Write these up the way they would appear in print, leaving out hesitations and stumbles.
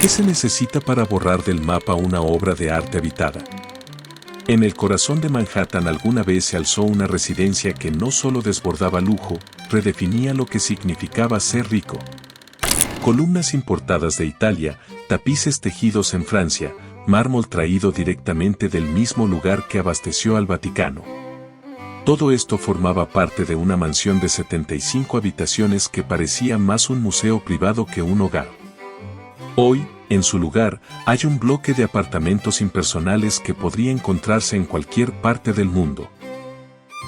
¿Qué se necesita para borrar del mapa una obra de arte habitada? En el corazón de Manhattan alguna vez se alzó una residencia que no solo desbordaba lujo, redefinía lo que significaba ser rico. Columnas importadas de Italia, tapices tejidos en Francia, mármol traído directamente del mismo lugar que abasteció al Vaticano. Todo esto formaba parte de una mansión de 75 habitaciones que parecía más un museo privado que un hogar. Hoy, en su lugar, hay un bloque de apartamentos impersonales que podría encontrarse en cualquier parte del mundo.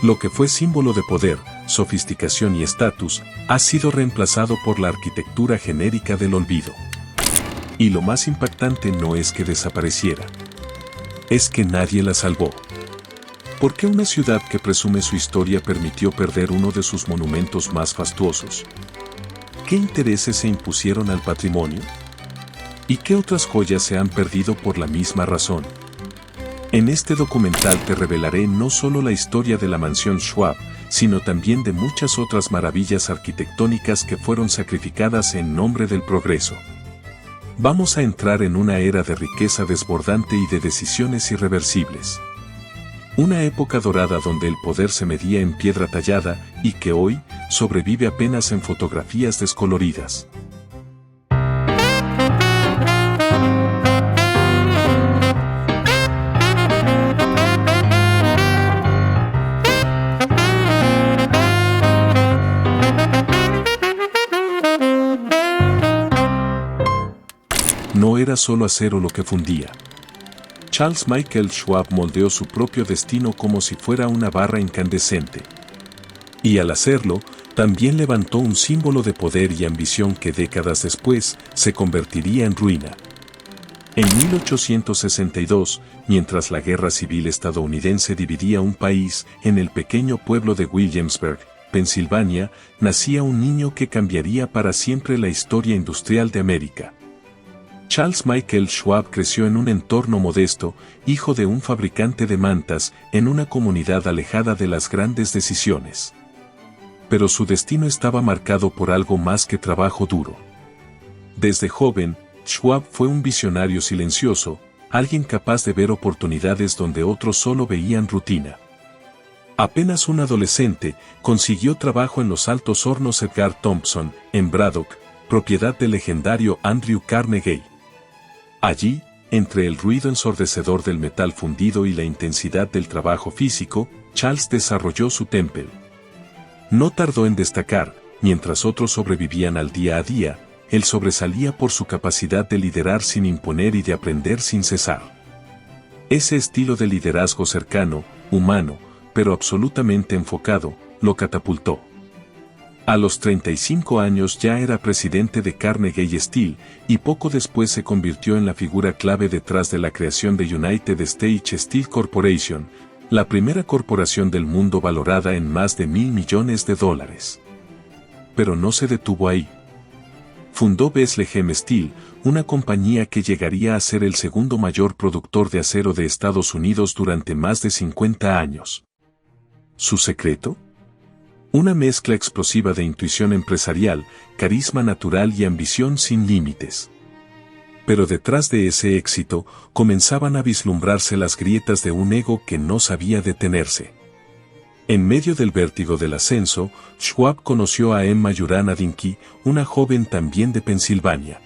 Lo que fue símbolo de poder, sofisticación y estatus, ha sido reemplazado por la arquitectura genérica del olvido. Y lo más impactante no es que desapareciera. Es que nadie la salvó. ¿Por qué una ciudad que presume su historia permitió perder uno de sus monumentos más fastuosos? ¿Qué intereses se impusieron al patrimonio? ¿Y qué otras joyas se han perdido por la misma razón? En este documental te revelaré no solo la historia de la mansión Schwab, sino también de muchas otras maravillas arquitectónicas que fueron sacrificadas en nombre del progreso. Vamos a entrar en una era de riqueza desbordante y de decisiones irreversibles. Una época dorada donde el poder se medía en piedra tallada y que hoy sobrevive apenas en fotografías descoloridas. No era solo acero lo que fundía. Charles Michael Schwab moldeó su propio destino como si fuera una barra incandescente. Y al hacerlo, también levantó un símbolo de poder y ambición que décadas después se convertiría en ruina. En 1862, mientras la guerra civil estadounidense dividía un país, en el pequeño pueblo de Williamsburg, Pensilvania, nacía un niño que cambiaría para siempre la historia industrial de América. Charles Michael Schwab creció en un entorno modesto, hijo de un fabricante de mantas, en una comunidad alejada de las grandes decisiones. Pero su destino estaba marcado por algo más que trabajo duro. Desde joven, Schwab fue un visionario silencioso, alguien capaz de ver oportunidades donde otros solo veían rutina. Apenas un adolescente, consiguió trabajo en los altos hornos Edgar Thompson, en Braddock, propiedad del legendario Andrew Carnegie. Allí, entre el ruido ensordecedor del metal fundido y la intensidad del trabajo físico, Charles desarrolló su temple. No tardó en destacar, mientras otros sobrevivían al día a día, él sobresalía por su capacidad de liderar sin imponer y de aprender sin cesar. Ese estilo de liderazgo cercano, humano, pero absolutamente enfocado, lo catapultó. A los 35 años ya era presidente de Carnegie Steel, y poco después se convirtió en la figura clave detrás de la creación de United States Steel Corporation, la primera corporación del mundo valorada en más de $1.000 millones. Pero no se detuvo ahí. Fundó Bethlehem Steel, una compañía que llegaría a ser el segundo mayor productor de acero de Estados Unidos durante más de 50 años. ¿Su secreto? Una mezcla explosiva de intuición empresarial, carisma natural y ambición sin límites. Pero detrás de ese éxito, comenzaban a vislumbrarse las grietas de un ego que no sabía detenerse. En medio del vértigo del ascenso, Schwab conoció a Emma Urana Dinky, una joven también de Pensilvania.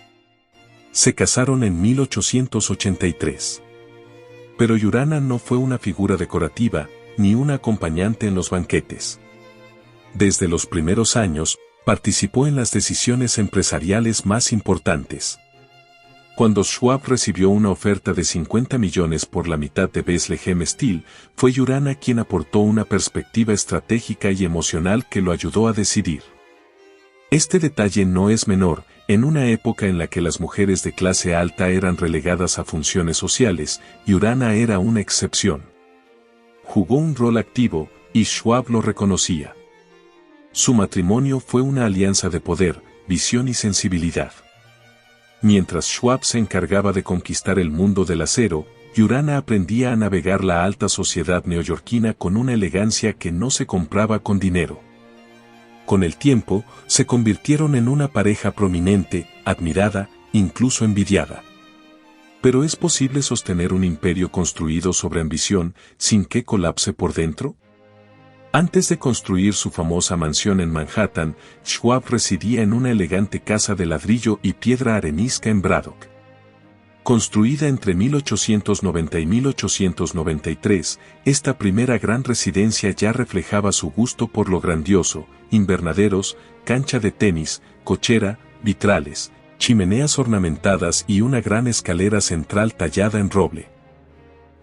Se casaron en 1883. Pero Urana no fue una figura decorativa, ni una acompañante en los banquetes. Desde los primeros años, participó en las decisiones empresariales más importantes. Cuando Schwab recibió una oferta de 50 millones por la mitad de Bethlehem Steel, fue Urana quien aportó una perspectiva estratégica y emocional que lo ayudó a decidir. Este detalle no es menor, en una época en la que las mujeres de clase alta eran relegadas a funciones sociales, Urana era una excepción. Jugó un rol activo, y Schwab lo reconocía. Su matrimonio fue una alianza de poder, visión y sensibilidad. Mientras Schwab se encargaba de conquistar el mundo del acero, Urana aprendía a navegar la alta sociedad neoyorquina con una elegancia que no se compraba con dinero. Con el tiempo, se convirtieron en una pareja prominente, admirada incluso envidiada. ¿Pero es posible sostener un imperio construido sobre ambición sin que colapse por dentro? Antes de construir su famosa mansión en Manhattan, Schwab residía en una elegante casa de ladrillo y piedra arenisca en Braddock. Construida entre 1890 y 1893, esta primera gran residencia ya reflejaba su gusto por lo grandioso: invernaderos, cancha de tenis, cochera, vitrales, chimeneas ornamentadas y una gran escalera central tallada en roble.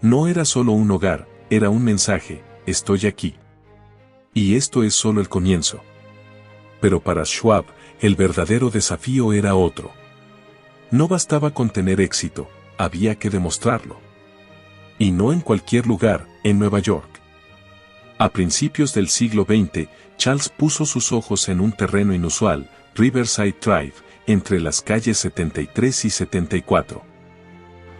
No era solo un hogar, era un mensaje: estoy aquí. Y esto es solo el comienzo. Pero para Schwab, el verdadero desafío era otro. No bastaba con tener éxito, había que demostrarlo. Y no en cualquier lugar, en Nueva York. A principios del siglo XX, Charles puso sus ojos en un terreno inusual, Riverside Drive, entre las calles 73 y 74.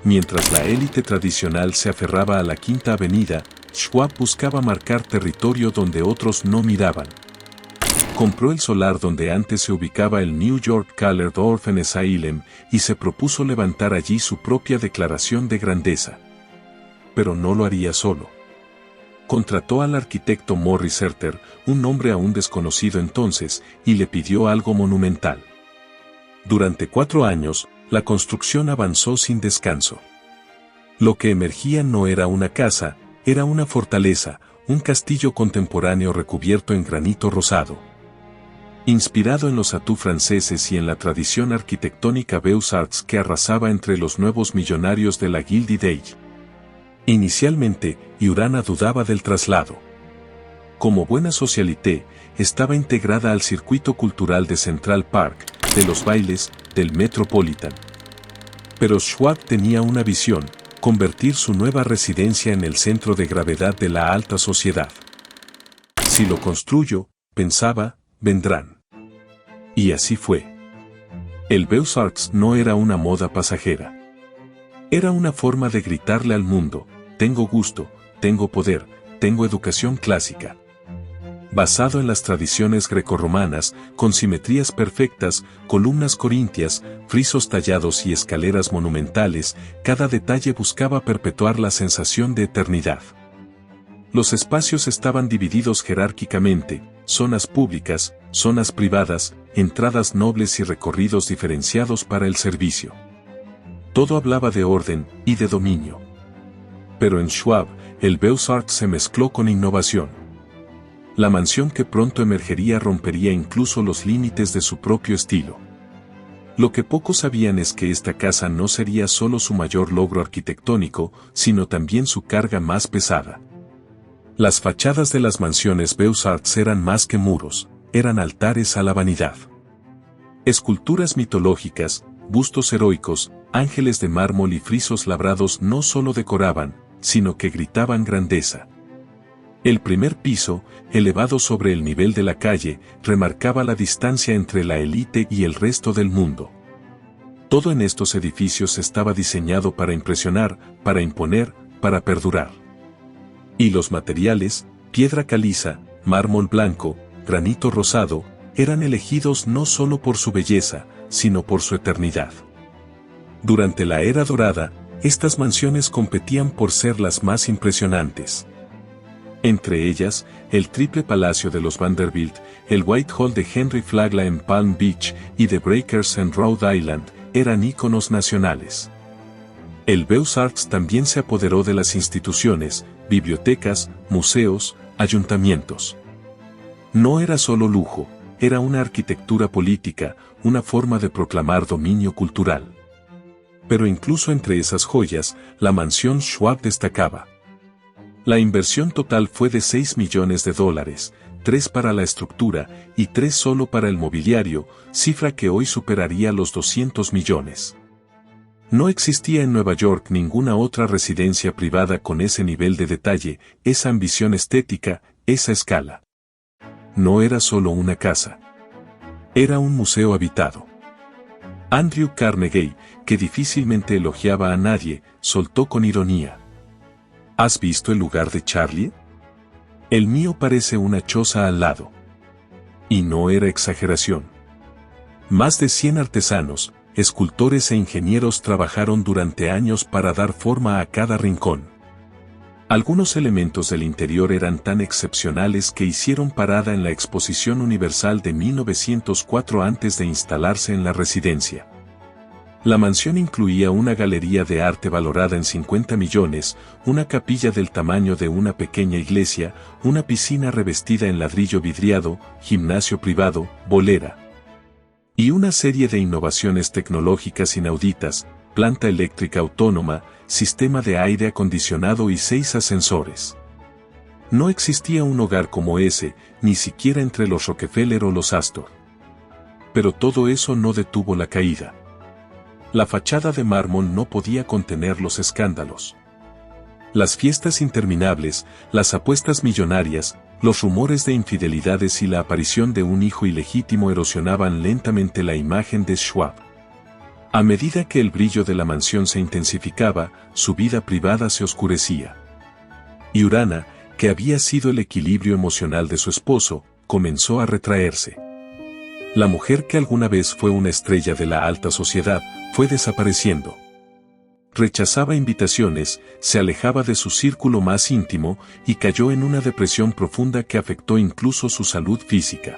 Mientras la élite tradicional se aferraba a la Quinta Avenida, Schwab buscaba marcar territorio donde otros no miraban. Compró el solar donde antes se ubicaba el New York Colored Orphan Asylum y se propuso levantar allí su propia declaración de grandeza. Pero no lo haría solo. Contrató al arquitecto Morris Herter, un nombre aún desconocido entonces, y le pidió algo monumental. Durante 4 años, la construcción avanzó sin descanso. Lo que emergía no era una casa, era una fortaleza, un castillo contemporáneo recubierto en granito rosado. Inspirado en los atús franceses y en la tradición arquitectónica Beaux-Arts que arrasaba entre los nuevos millonarios de la Gilded Age. Inicialmente, Urana dudaba del traslado. Como buena socialité, estaba integrada al circuito cultural de Central Park, de los bailes, del Metropolitan. Pero Schwab tenía una visión: convertir su nueva residencia en el centro de gravedad de la alta sociedad. Si lo construyo, pensaba, vendrán. Y así fue. El Beaux-Arts no era una moda pasajera. Era una forma de gritarle al mundo: tengo gusto, tengo poder, tengo educación clásica. Basado en las tradiciones grecorromanas, con simetrías perfectas, columnas corintias, frisos tallados y escaleras monumentales, cada detalle buscaba perpetuar la sensación de eternidad. Los espacios estaban divididos jerárquicamente: zonas públicas, zonas privadas, entradas nobles y recorridos diferenciados para el servicio. Todo hablaba de orden y de dominio. Pero en Schwab, el Beaux-Arts se mezcló con innovación. La mansión que pronto emergería rompería incluso los límites de su propio estilo. Lo que pocos sabían es que esta casa no sería solo su mayor logro arquitectónico, sino también su carga más pesada. Las fachadas de las mansiones Beaux-Arts eran más que muros, eran altares a la vanidad. Esculturas mitológicas, bustos heroicos, ángeles de mármol y frisos labrados no solo decoraban, sino que gritaban grandeza. El primer piso, elevado sobre el nivel de la calle, remarcaba la distancia entre la élite y el resto del mundo. Todo en estos edificios estaba diseñado para impresionar, para imponer, para perdurar. Y los materiales, piedra caliza, mármol blanco, granito rosado, eran elegidos no solo por su belleza, sino por su eternidad. Durante la Era Dorada, estas mansiones competían por ser las más impresionantes. Entre ellas, el triple palacio de los Vanderbilt, el Whitehall de Henry Flagler en Palm Beach y The Breakers en Rhode Island, eran íconos nacionales. El Beaux-Arts también se apoderó de las instituciones, bibliotecas, museos, ayuntamientos. No era solo lujo, era una arquitectura política, una forma de proclamar dominio cultural. Pero incluso entre esas joyas, la mansión Schwab destacaba. La inversión total fue de $6 millones, 3 para la estructura y 3 solo para el mobiliario, cifra que hoy superaría los 200 millones. No existía en Nueva York ninguna otra residencia privada con ese nivel de detalle, esa ambición estética, esa escala. No era solo una casa. Era un museo habitado. Andrew Carnegie, que difícilmente elogiaba a nadie, soltó con ironía: ¿has visto el lugar de Charlie? El mío parece una choza al lado. Y no era exageración. Más de 100 artesanos, escultores e ingenieros trabajaron durante años para dar forma a cada rincón. Algunos elementos del interior eran tan excepcionales que hicieron parada en la Exposición Universal de 1904 antes de instalarse en la residencia. La mansión incluía una galería de arte valorada en 50 millones, una capilla del tamaño de una pequeña iglesia, una piscina revestida en ladrillo vidriado, gimnasio privado, bolera. Y una serie de innovaciones tecnológicas inauditas, planta eléctrica autónoma, sistema de aire acondicionado y 6 ascensores. No existía un hogar como ese, ni siquiera entre los Rockefeller o los Astor. Pero todo eso no detuvo la caída. La fachada de mármol no podía contener los escándalos. Las fiestas interminables, las apuestas millonarias, los rumores de infidelidades y la aparición de un hijo ilegítimo erosionaban lentamente la imagen de Schwab. A medida que el brillo de la mansión se intensificaba, su vida privada se oscurecía. Y Urana, que había sido el equilibrio emocional de su esposo, comenzó a retraerse. La mujer que alguna vez fue una estrella de la alta sociedad, fue desapareciendo. Rechazaba invitaciones, se alejaba de su círculo más íntimo y cayó en una depresión profunda que afectó incluso su salud física.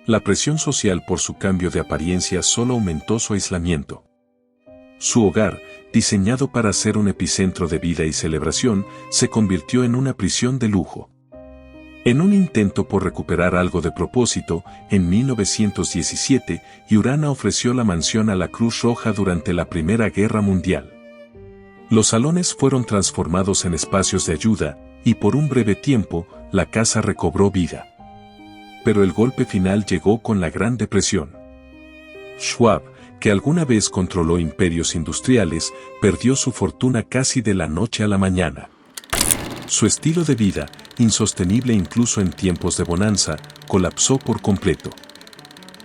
La presión social por su cambio de apariencia solo aumentó su aislamiento. Su hogar, diseñado para ser un epicentro de vida y celebración, se convirtió en una prisión de lujo. En un intento por recuperar algo de propósito, en 1917, Urana ofreció la mansión a la Cruz Roja durante la Primera Guerra Mundial. Los salones fueron transformados en espacios de ayuda, y por un breve tiempo, la casa recobró vida. Pero el golpe final llegó con la Gran Depresión. Schwab, que alguna vez controló imperios industriales, perdió su fortuna casi de la noche a la mañana. Su estilo de vida, insostenible incluso en tiempos de bonanza, colapsó por completo.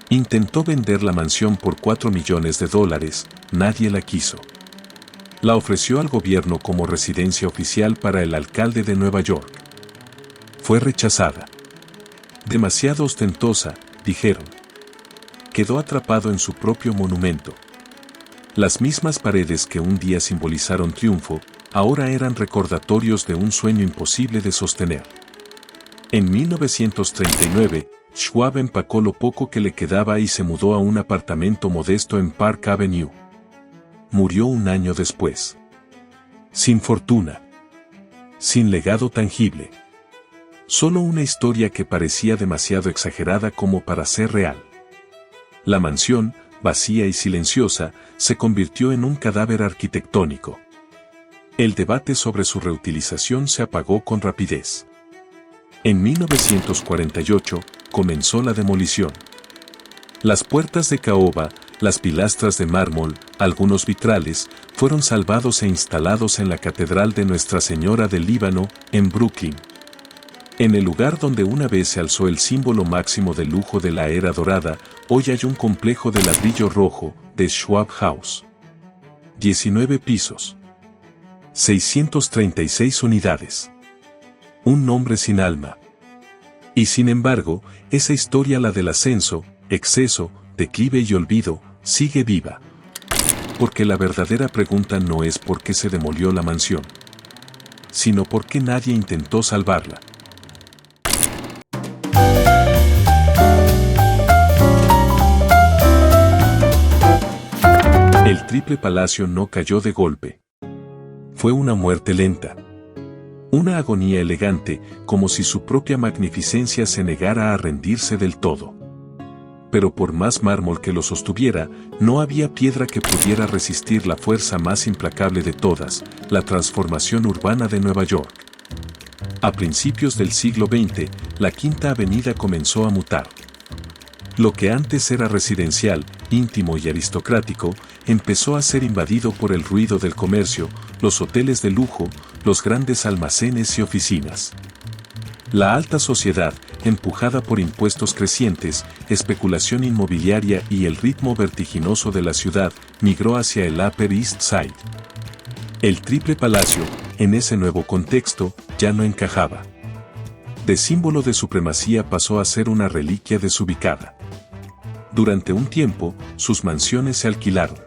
Intentó vender la mansión por $4 millones, nadie la quiso. La ofreció al gobierno como residencia oficial para el alcalde de Nueva York. Fue rechazada. Demasiado ostentosa, dijeron. Quedó atrapado en su propio monumento. Las mismas paredes que un día simbolizaron triunfo, ahora eran recordatorios de un sueño imposible de sostener. En 1939, Schwab empacó lo poco que le quedaba y se mudó a un apartamento modesto en Park Avenue. Murió un año después. Sin fortuna. Sin legado tangible. Solo una historia que parecía demasiado exagerada como para ser real. La mansión, vacía y silenciosa, se convirtió en un cadáver arquitectónico. El debate sobre su reutilización se apagó con rapidez. En 1948, comenzó la demolición. Las puertas de caoba, las pilastras de mármol, algunos vitrales, fueron salvados e instalados en la Catedral de Nuestra Señora del Líbano, en Brooklyn. En el lugar donde una vez se alzó el símbolo máximo de lujo de la era dorada, hoy hay un complejo de ladrillo rojo, de Schwab House. 19 pisos. 636 unidades. Un nombre sin alma. Y sin embargo, esa historia, la del ascenso, exceso, declive y olvido, sigue viva. Porque la verdadera pregunta no es por qué se demolió la mansión, sino por qué nadie intentó salvarla. El Triple Palacio no cayó de golpe. Fue una muerte lenta. Una agonía elegante, como si su propia magnificencia se negara a rendirse del todo. Pero por más mármol que lo sostuviera, no había piedra que pudiera resistir la fuerza más implacable de todas, la transformación urbana de Nueva York. A principios del siglo XX, la Quinta Avenida comenzó a mutar. Lo que antes era residencial, íntimo y aristocrático, empezó a ser invadido por el ruido del comercio, los hoteles de lujo, los grandes almacenes y oficinas. La alta sociedad, empujada por impuestos crecientes, especulación inmobiliaria y el ritmo vertiginoso de la ciudad, migró hacia el Upper East Side. El Triple Palacio, en ese nuevo contexto, ya no encajaba. De símbolo de supremacía pasó a ser una reliquia desubicada. Durante un tiempo, sus mansiones se alquilaron.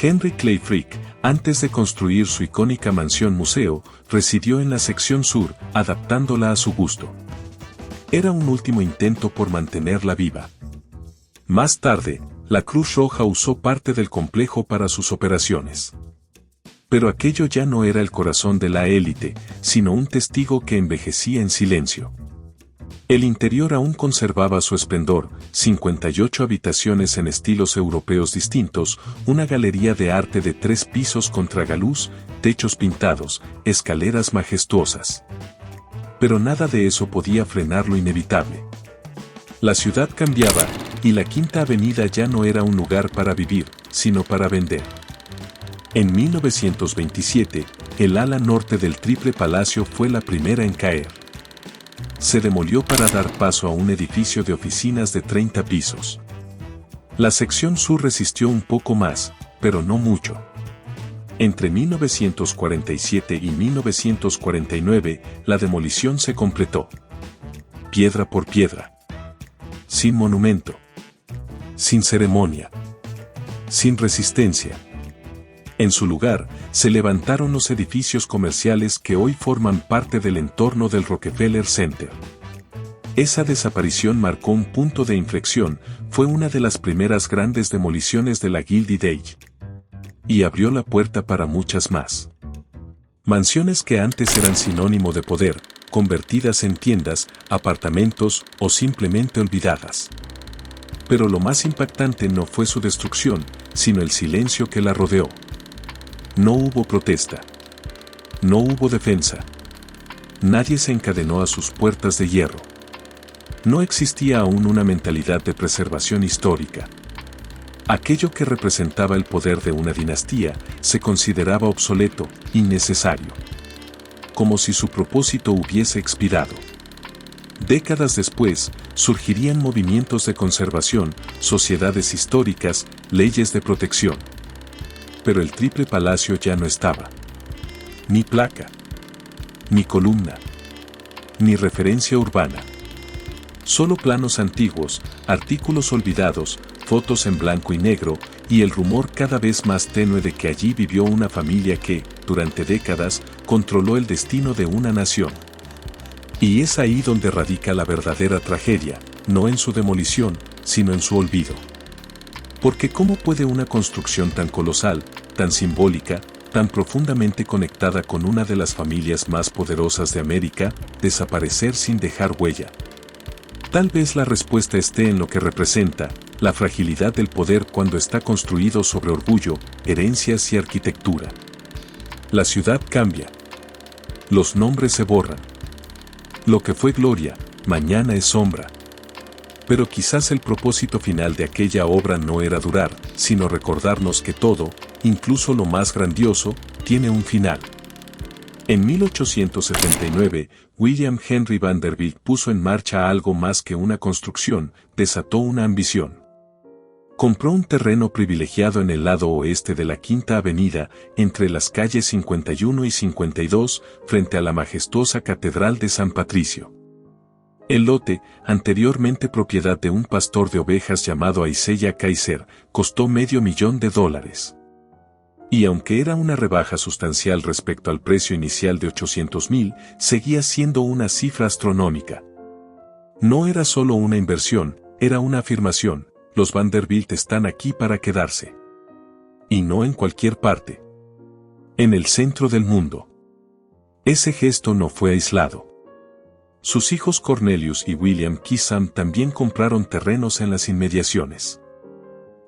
Henry Clay Frick, antes de construir su icónica mansión museo, residió en la sección sur, adaptándola a su gusto. Era un último intento por mantenerla viva. Más tarde, la Cruz Roja usó parte del complejo para sus operaciones. Pero aquello ya no era el corazón de la élite, sino un testigo que envejecía en silencio. El interior aún conservaba su esplendor, 58 habitaciones en estilos europeos distintos, una galería de arte de 3 pisos con tragaluz, techos pintados, escaleras majestuosas. Pero nada de eso podía frenar lo inevitable. La ciudad cambiaba, y la Quinta Avenida ya no era un lugar para vivir, sino para vender. En 1927, el ala norte del Triple Palacio fue la primera en caer. Se demolió para dar paso a un edificio de oficinas de 30 pisos. La sección sur resistió un poco más, pero no mucho. Entre 1947 y 1949, la demolición se completó. Piedra por piedra. Sin monumento. Sin ceremonia. Sin resistencia. En su lugar, se levantaron los edificios comerciales que hoy forman parte del entorno del Rockefeller Center. Esa desaparición marcó un punto de inflexión, fue una de las primeras grandes demoliciones de la Gilded Age. Y abrió la puerta para muchas más. Mansiones que antes eran sinónimo de poder, convertidas en tiendas, apartamentos o simplemente olvidadas. Pero lo más impactante no fue su destrucción, sino el silencio que la rodeó. No hubo protesta. No hubo defensa. Nadie se encadenó a sus puertas de hierro. No existía aún una mentalidad de preservación histórica. Aquello que representaba el poder de una dinastía se consideraba obsoleto, innecesario. Como si su propósito hubiese expirado. Décadas después, surgirían movimientos de conservación, sociedades históricas, leyes de protección. Pero el Triple Palacio ya no estaba. Ni placa. Ni columna. Ni referencia urbana. Solo planos antiguos, artículos olvidados, fotos en blanco y negro, y el rumor cada vez más tenue de que allí vivió una familia que, durante décadas, controló el destino de una nación. Y es ahí donde radica la verdadera tragedia, no en su demolición, sino en su olvido. Porque ¿cómo puede una construcción tan colosal, tan simbólica, tan profundamente conectada con una de las familias más poderosas de América, desaparecer sin dejar huella? Tal vez la respuesta esté en lo que representa, la fragilidad del poder cuando está construido sobre orgullo, herencias y arquitectura. La ciudad cambia. Los nombres se borran. Lo que fue gloria, mañana es sombra. Pero quizás el propósito final de aquella obra no era durar, sino recordarnos que todo, incluso lo más grandioso, tiene un final. En 1879, William Henry Vanderbilt puso en marcha algo más que una construcción, desató una ambición. Compró un terreno privilegiado en el lado oeste de la Quinta Avenida, entre las calles 51 y 52, frente a la majestuosa Catedral de San Patricio. El lote, anteriormente propiedad de un pastor de ovejas llamado Isaiah Kaiser, costó $500,000. Y aunque era una rebaja sustancial respecto al precio inicial de $800,000, seguía siendo una cifra astronómica. No era solo una inversión, era una afirmación: los Vanderbilt están aquí para quedarse. Y no en cualquier parte. En el centro del mundo. Ese gesto no fue aislado. Sus hijos Cornelius y William Kissam también compraron terrenos en las inmediaciones.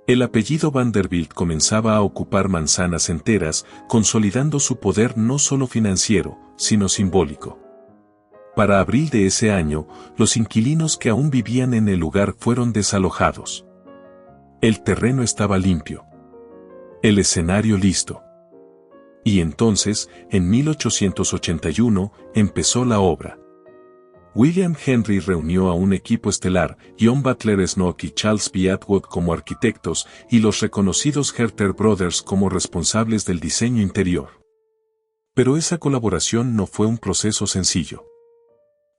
El apellido Vanderbilt comenzaba a ocupar manzanas enteras, consolidando su poder no solo financiero, sino simbólico. Para abril de ese año, los inquilinos que aún vivían en el lugar fueron desalojados. El terreno estaba limpio. El escenario listo. Y entonces, en 1881, empezó la obra. William Henry reunió a un equipo estelar, John Butler Snook y Charles B. Atwood como arquitectos y los reconocidos Herter Brothers como responsables del diseño interior. Pero esa colaboración no fue un proceso sencillo.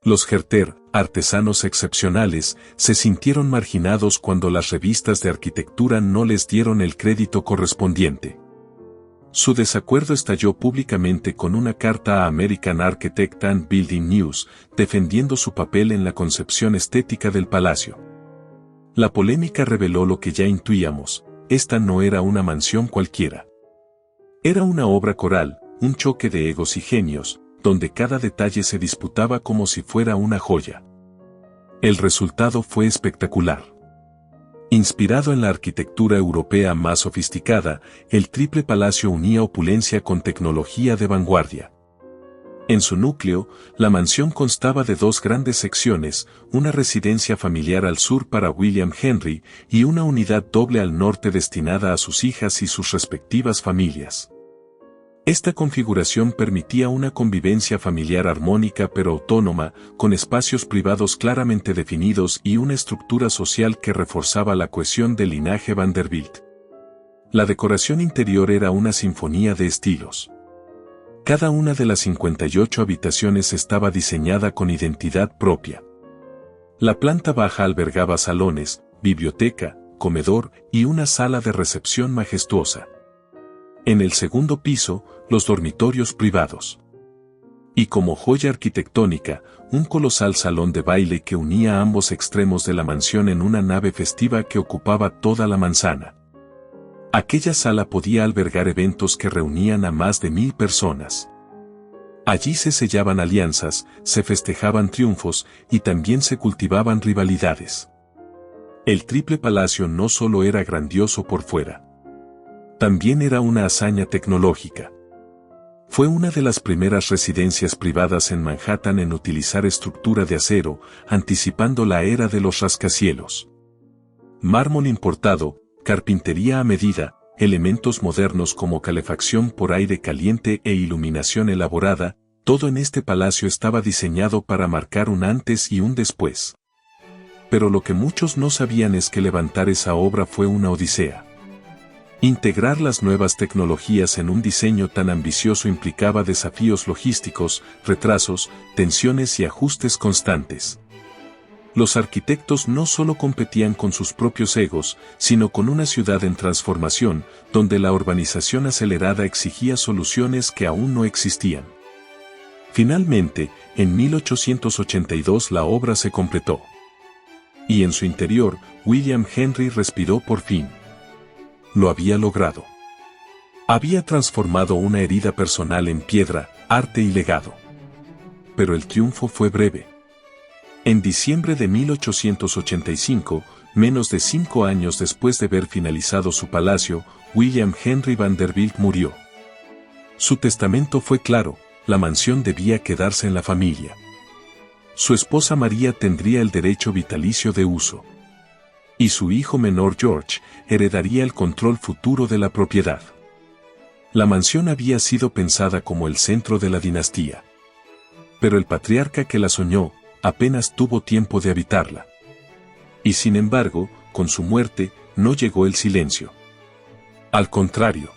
Los Herter, artesanos excepcionales, se sintieron marginados cuando las revistas de arquitectura no les dieron el crédito correspondiente. Su desacuerdo estalló públicamente con una carta a American Architect and Building News, defendiendo su papel en la concepción estética del palacio. La polémica reveló lo que ya intuíamos: esta no era una mansión cualquiera. Era una obra coral, un choque de egos y genios, donde cada detalle se disputaba como si fuera una joya. El resultado fue espectacular. Inspirado en la arquitectura europea más sofisticada, el triple palacio unía opulencia con tecnología de vanguardia. En su núcleo, la mansión constaba de dos grandes secciones, una residencia familiar al sur para William Henry y una unidad doble al norte destinada a sus hijas y sus respectivas familias. Esta configuración permitía una convivencia familiar armónica pero autónoma, con espacios privados claramente definidos y una estructura social que reforzaba la cohesión del linaje Vanderbilt. La decoración interior era una sinfonía de estilos. Cada una de las 58 habitaciones estaba diseñada con identidad propia. La planta baja albergaba salones, biblioteca, comedor y una sala de recepción majestuosa. En el segundo piso, los dormitorios privados. Y como joya arquitectónica, un colosal salón de baile que unía ambos extremos de la mansión en una nave festiva que ocupaba toda la manzana. Aquella sala podía albergar eventos que reunían a más de 1000 personas. Allí se sellaban alianzas, se festejaban triunfos y también se cultivaban rivalidades. El triple palacio no solo era grandioso por fuera. También era una hazaña tecnológica. Fue una de las primeras residencias privadas en Manhattan en utilizar estructura de acero, anticipando la era de los rascacielos. Mármol importado, carpintería a medida, elementos modernos como calefacción por aire caliente e iluminación elaborada, todo en este palacio estaba diseñado para marcar un antes y un después. Pero lo que muchos no sabían es que levantar esa obra fue una odisea. Integrar las nuevas tecnologías en un diseño tan ambicioso implicaba desafíos logísticos, retrasos, tensiones y ajustes constantes. Los arquitectos no solo competían con sus propios egos, sino con una ciudad en transformación, donde la urbanización acelerada exigía soluciones que aún no existían. Finalmente, en 1882 la obra se completó. Y en su interior, William Henry respiró por fin. Lo había logrado. Había transformado una herida personal en piedra, arte y legado. Pero el triunfo fue breve. En diciembre de 1885, menos de 5 años después de ver finalizado su palacio, William Henry Vanderbilt murió. Su testamento fue claro: la mansión debía quedarse en la familia. Su esposa María tendría el derecho vitalicio de uso. Y su hijo menor George heredaría el control futuro de la propiedad. La mansión había sido pensada como el centro de la dinastía. Pero el patriarca que la soñó, apenas tuvo tiempo de habitarla. Y sin embargo, con su muerte, no llegó el silencio. Al contrario.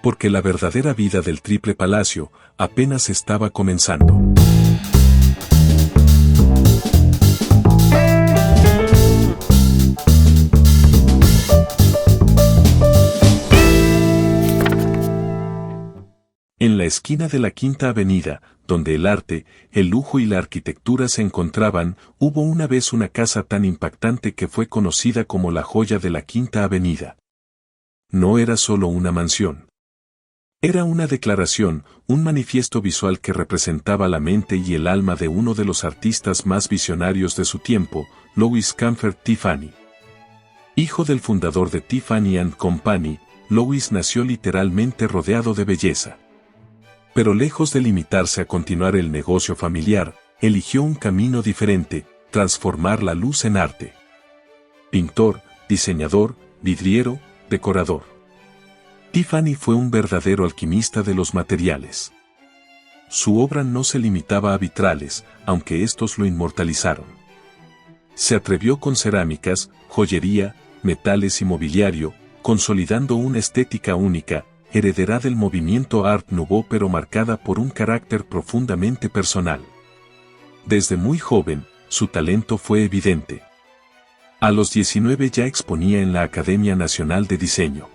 Porque la verdadera vida del triple palacio apenas estaba comenzando. En la esquina de la Quinta Avenida, donde el arte, el lujo y la arquitectura se encontraban, hubo una vez una casa tan impactante que fue conocida como la joya de la Quinta Avenida. No era solo una mansión. Era una declaración, un manifiesto visual que representaba la mente y el alma de uno de los artistas más visionarios de su tiempo, Louis Kampfer Tiffany. Hijo del fundador de Tiffany & Company, Louis nació literalmente rodeado de belleza. Pero lejos de limitarse a continuar el negocio familiar, eligió un camino diferente: transformar la luz en arte. Pintor, diseñador, vidriero, decorador. Tiffany fue un verdadero alquimista de los materiales. Su obra no se limitaba a vitrales, aunque estos lo inmortalizaron. Se atrevió con cerámicas, joyería, metales y mobiliario, consolidando una estética única, heredera del movimiento Art Nouveau pero marcada por un carácter profundamente personal. Desde muy joven, su talento fue evidente. A los 19 ya exponía en la Academia Nacional de Diseño.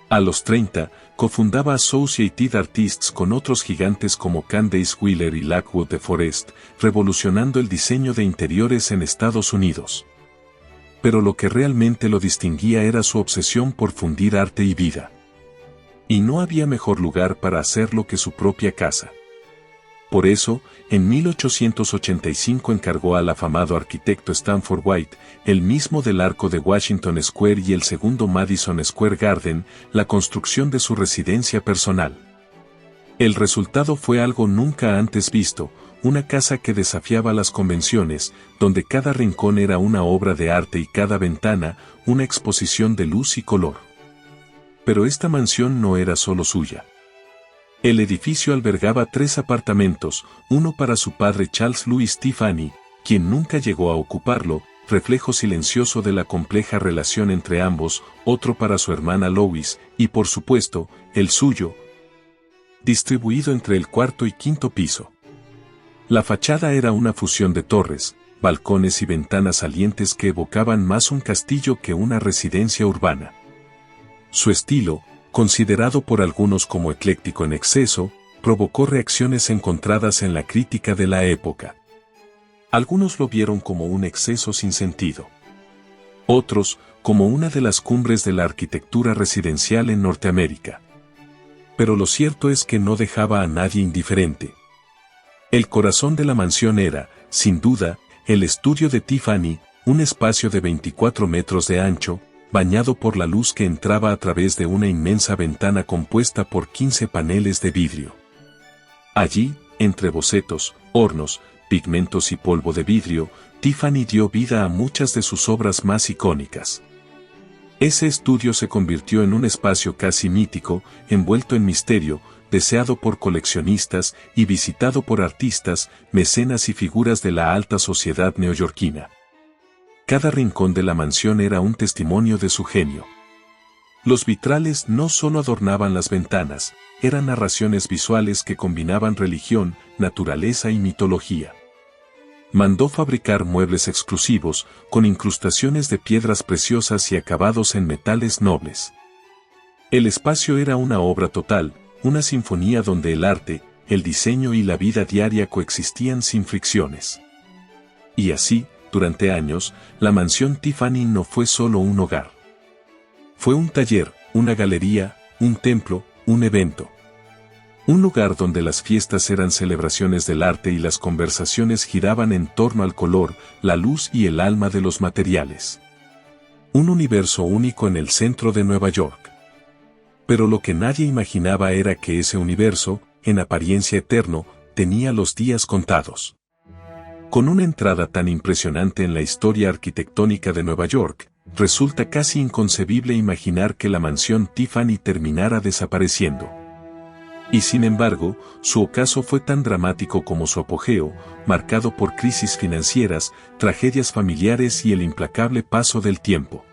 A los 30, cofundaba Associated Artists con otros gigantes como Candace Wheeler y Lockwood de Forest, revolucionando el diseño de interiores en Estados Unidos. Pero lo que realmente lo distinguía era su obsesión por fundir arte y vida. Y no había mejor lugar para hacerlo que su propia casa. Por eso, en 1885 encargó al afamado arquitecto Stanford White, el mismo del Arco de Washington Square y el segundo Madison Square Garden, la construcción de su residencia personal. El resultado fue algo nunca antes visto, una casa que desafiaba las convenciones, donde cada rincón era una obra de arte y cada ventana, una exposición de luz y color. Pero esta mansión no era solo suya. El edificio albergaba 3 apartamentos, uno para su padre Charles Louis Tiffany, quien nunca llegó a ocuparlo, reflejo silencioso de la compleja relación entre ambos, otro para su hermana Lois, y por supuesto, el suyo, distribuido entre el cuarto y quinto piso. La fachada era una fusión de torres, balcones y ventanas salientes que evocaban más un castillo que una residencia urbana. Su estilo, considerado por algunos como ecléctico en exceso, provocó reacciones encontradas en la crítica de la época. Algunos lo vieron como un exceso sin sentido. Otros, como una de las cumbres de la arquitectura residencial en Norteamérica. Pero lo cierto es que no dejaba a nadie indiferente. El corazón de la mansión era, sin duda, el estudio de Tiffany, un espacio de 24 metros de ancho, bañado por la luz que entraba a través de una inmensa ventana compuesta por 15 paneles de vidrio. Allí, entre bocetos, hornos, pigmentos y polvo de vidrio, Tiffany dio vida a muchas de sus obras más icónicas. Ese estudio se convirtió en un espacio casi mítico, envuelto en misterio, deseado por coleccionistas y visitado por artistas, mecenas y figuras de la alta sociedad neoyorquina. Cada rincón de la mansión era un testimonio de su genio. Los vitrales no solo adornaban las ventanas, eran narraciones visuales que combinaban religión, naturaleza y mitología. Mandó fabricar muebles exclusivos, con incrustaciones de piedras preciosas y acabados en metales nobles. El espacio era una obra total, una sinfonía donde el arte, el diseño y la vida diaria coexistían sin fricciones. Y así, durante años, la mansión Tiffany no fue solo un hogar. Fue un taller, una galería, un templo, un evento. Un lugar donde las fiestas eran celebraciones del arte y las conversaciones giraban en torno al color, la luz y el alma de los materiales. Un universo único en el centro de Nueva York. Pero lo que nadie imaginaba era que ese universo, en apariencia eterno, tenía los días contados. Con una entrada tan impresionante en la historia arquitectónica de Nueva York, resulta casi inconcebible imaginar que la mansión Tiffany terminara desapareciendo. Y sin embargo, su ocaso fue tan dramático como su apogeo, marcado por crisis financieras, tragedias familiares y el implacable paso del tiempo.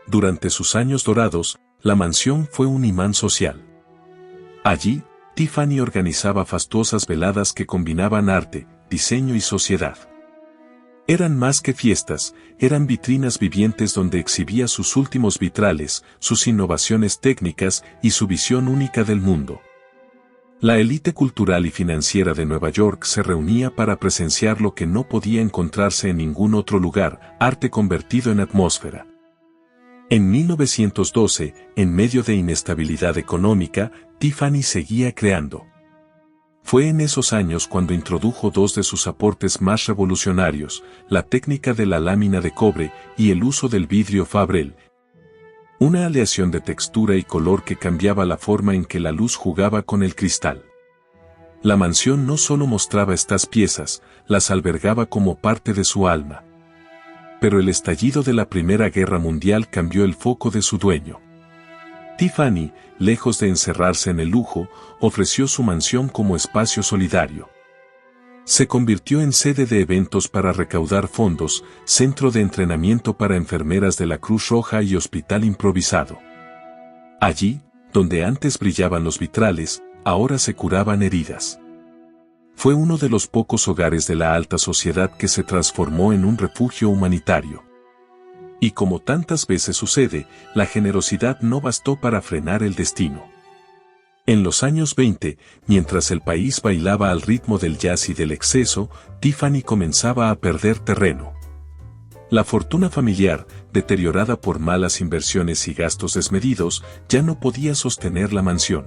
Durante sus años dorados, la mansión fue un imán social. Allí, Tiffany organizaba fastuosas veladas que combinaban arte, diseño y sociedad. Eran más que fiestas, eran vitrinas vivientes donde exhibía sus últimos vitrales, sus innovaciones técnicas y su visión única del mundo. La élite cultural y financiera de Nueva York se reunía para presenciar lo que no podía encontrarse en ningún otro lugar, arte convertido en atmósfera. En 1912, en medio de inestabilidad económica, Tiffany seguía creando. Fue en esos años cuando introdujo 2 de sus aportes más revolucionarios, la técnica de la lámina de cobre y el uso del vidrio Fabrel, una aleación de textura y color que cambiaba la forma en que la luz jugaba con el cristal. La mansión no solo mostraba estas piezas, las albergaba como parte de su alma. Pero el estallido de la Primera Guerra Mundial cambió el foco de su dueño. Tiffany, lejos de encerrarse en el lujo, ofreció su mansión como espacio solidario. Se convirtió en sede de eventos para recaudar fondos, centro de entrenamiento para enfermeras de la Cruz Roja y hospital improvisado. Allí, donde antes brillaban los vitrales, ahora se curaban heridas. Fue uno de los pocos hogares de la alta sociedad que se transformó en un refugio humanitario. Y como tantas veces sucede, la generosidad no bastó para frenar el destino. En los años 20, mientras el país bailaba al ritmo del jazz y del exceso, Tiffany comenzaba a perder terreno. La fortuna familiar, deteriorada por malas inversiones y gastos desmedidos, ya no podía sostener la mansión.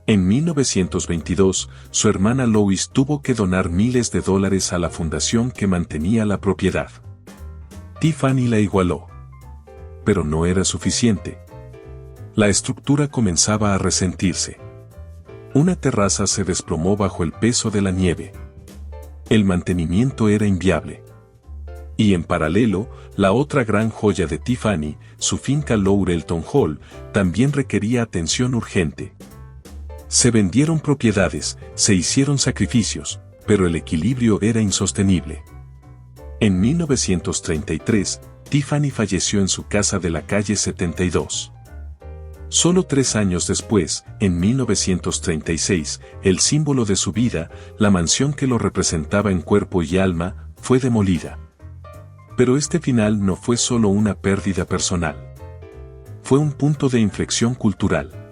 En 1922, su hermana Lois tuvo que donar miles de dólares a la fundación que mantenía la propiedad. Tiffany la igualó. Pero no era suficiente. La estructura comenzaba a resentirse. Una terraza se desplomó bajo el peso de la nieve. El mantenimiento era inviable. Y en paralelo, la otra gran joya de Tiffany, su finca Laurelton Hall, también requería atención urgente. Se vendieron propiedades, se hicieron sacrificios, pero el equilibrio era insostenible. En 1933, Tiffany falleció en su casa de la calle 72. Solo 3 años después, en 1936, el símbolo de su vida, la mansión que lo representaba en cuerpo y alma, fue demolida. Pero este final no fue solo una pérdida personal. Fue un punto de inflexión cultural.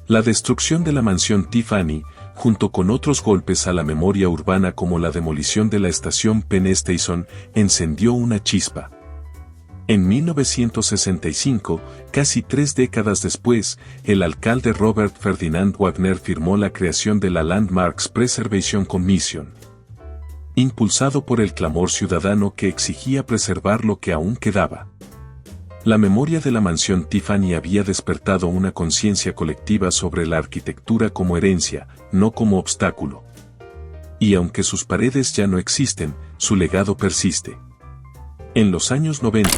La destrucción de la mansión Tiffany, junto con otros golpes a la memoria urbana como la demolición de la estación Penn Station, encendió una chispa. En 1965, casi 3 décadas después, el alcalde Robert Ferdinand Wagner firmó la creación de la Landmarks Preservation Commission, impulsado por el clamor ciudadano que exigía preservar lo que aún quedaba. La memoria de la mansión Tiffany había despertado una conciencia colectiva sobre la arquitectura como herencia, no como obstáculo. Y aunque sus paredes ya no existen, su legado persiste. En los años 90,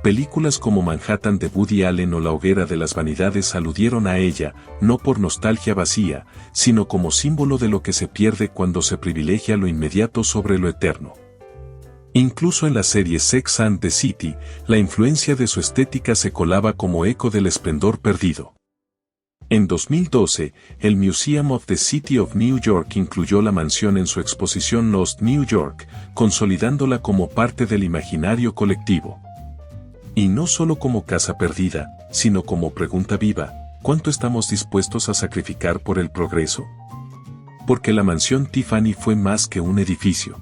películas como Manhattan de Woody Allen o La hoguera de las vanidades aludieron a ella, no por nostalgia vacía, sino como símbolo de lo que se pierde cuando se privilegia lo inmediato sobre lo eterno. Incluso en la serie Sex and the City, la influencia de su estética se colaba como eco del esplendor perdido. En 2012, el Museum of the City of New York incluyó la mansión en su exposición Lost New York, consolidándola como parte del imaginario colectivo. Y no solo como casa perdida, sino como pregunta viva, ¿cuánto estamos dispuestos a sacrificar por el progreso? Porque la mansión Tiffany fue más que un edificio.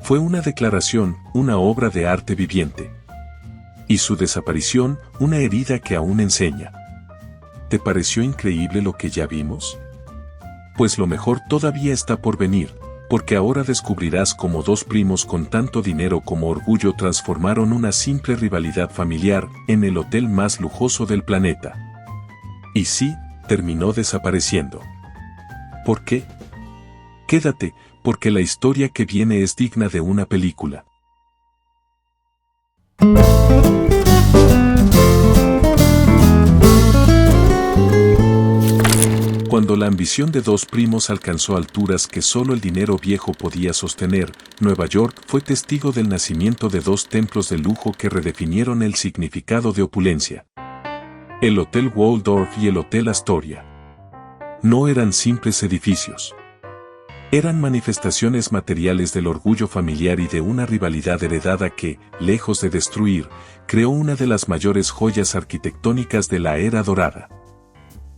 Fue una declaración, una obra de arte viviente. Y su desaparición, una herida que aún enseña. ¿Te pareció increíble lo que ya vimos? Pues lo mejor todavía está por venir, porque ahora descubrirás cómo 2 primos con tanto dinero como orgullo transformaron una simple rivalidad familiar en el hotel más lujoso del planeta. Y sí, terminó desapareciendo. ¿Por qué? Quédate, porque la historia que viene es digna de una película. Cuando la ambición de 2 primos alcanzó alturas que solo el dinero viejo podía sostener, Nueva York fue testigo del nacimiento de 2 templos de lujo que redefinieron el significado de opulencia. El Hotel Waldorf y el Hotel Astoria. No eran simples edificios. Eran manifestaciones materiales del orgullo familiar y de una rivalidad heredada que, lejos de destruir, creó una de las mayores joyas arquitectónicas de la era dorada.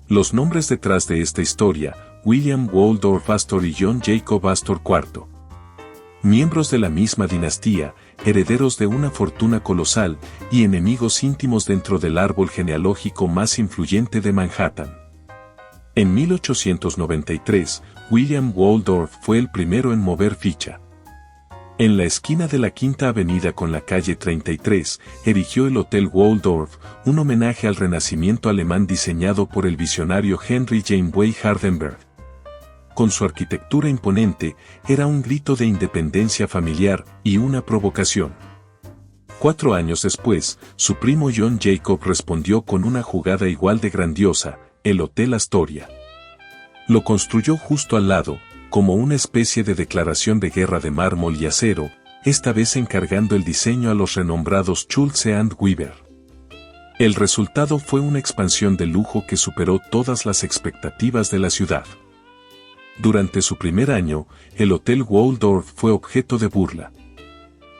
Los nombres detrás de esta historia, William Waldorf Astor y John Jacob Astor IV. Miembros de la misma dinastía, herederos de una fortuna colosal y enemigos íntimos dentro del árbol genealógico más influyente de Manhattan. En 1893, William Waldorf fue el primero en mover ficha. En la esquina de la Quinta Avenida con la calle 33, erigió el Hotel Waldorf, un homenaje al renacimiento alemán diseñado por el visionario Henry Janeway Hardenberg. Con su arquitectura imponente, era un grito de independencia familiar y una provocación. 4 años después, su primo John Jacob respondió con una jugada igual de grandiosa, el Hotel Astoria. Lo construyó justo al lado, como una especie de declaración de guerra de mármol y acero, esta vez encargando el diseño a los renombrados Schulze and Weaver. El resultado fue una expansión de lujo que superó todas las expectativas de la ciudad. Durante su primer año, el Hotel Waldorf fue objeto de burla.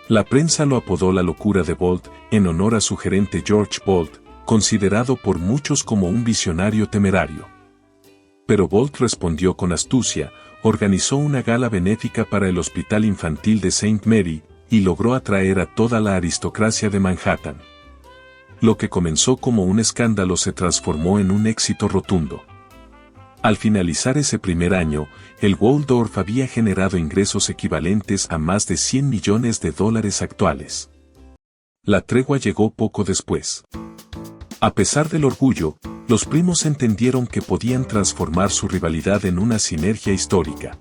La prensa lo apodó la locura de Bolt, en honor a su gerente George Bolt, considerado por muchos como un visionario temerario. Pero Bolt respondió con astucia, organizó una gala benéfica para el Hospital Infantil de St. Mary, y logró atraer a toda la aristocracia de Manhattan. Lo que comenzó como un escándalo se transformó en un éxito rotundo. Al finalizar ese primer año, el Waldorf había generado ingresos equivalentes a más de $100 millones actuales. La tregua llegó poco después. A pesar del orgullo, los primos entendieron que podían transformar su rivalidad en una sinergia histórica.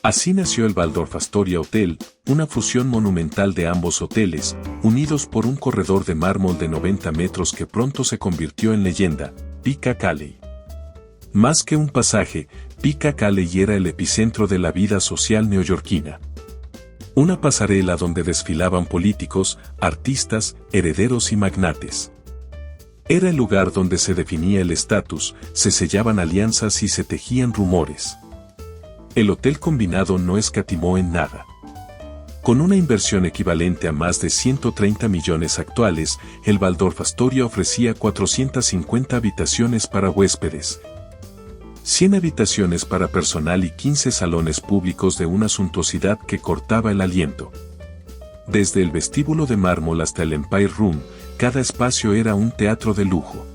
Así nació el Waldorf Astoria Hotel, una fusión monumental de ambos hoteles, unidos por un corredor de mármol de 90 metros que pronto se convirtió en leyenda, Pica Calley. Más que un pasaje, Pica Calley era el epicentro de la vida social neoyorquina. Una pasarela donde desfilaban políticos, artistas, herederos y magnates. Era el lugar donde se definía el estatus, se sellaban alianzas y se tejían rumores. El hotel combinado no escatimó en nada. Con una inversión equivalente a más de 130 millones actuales, el Waldorf Astoria ofrecía 450 habitaciones para huéspedes, 100 habitaciones para personal y 15 salones públicos de una suntuosidad que cortaba el aliento. Desde el vestíbulo de mármol hasta el Empire Room, cada espacio era un teatro de lujo.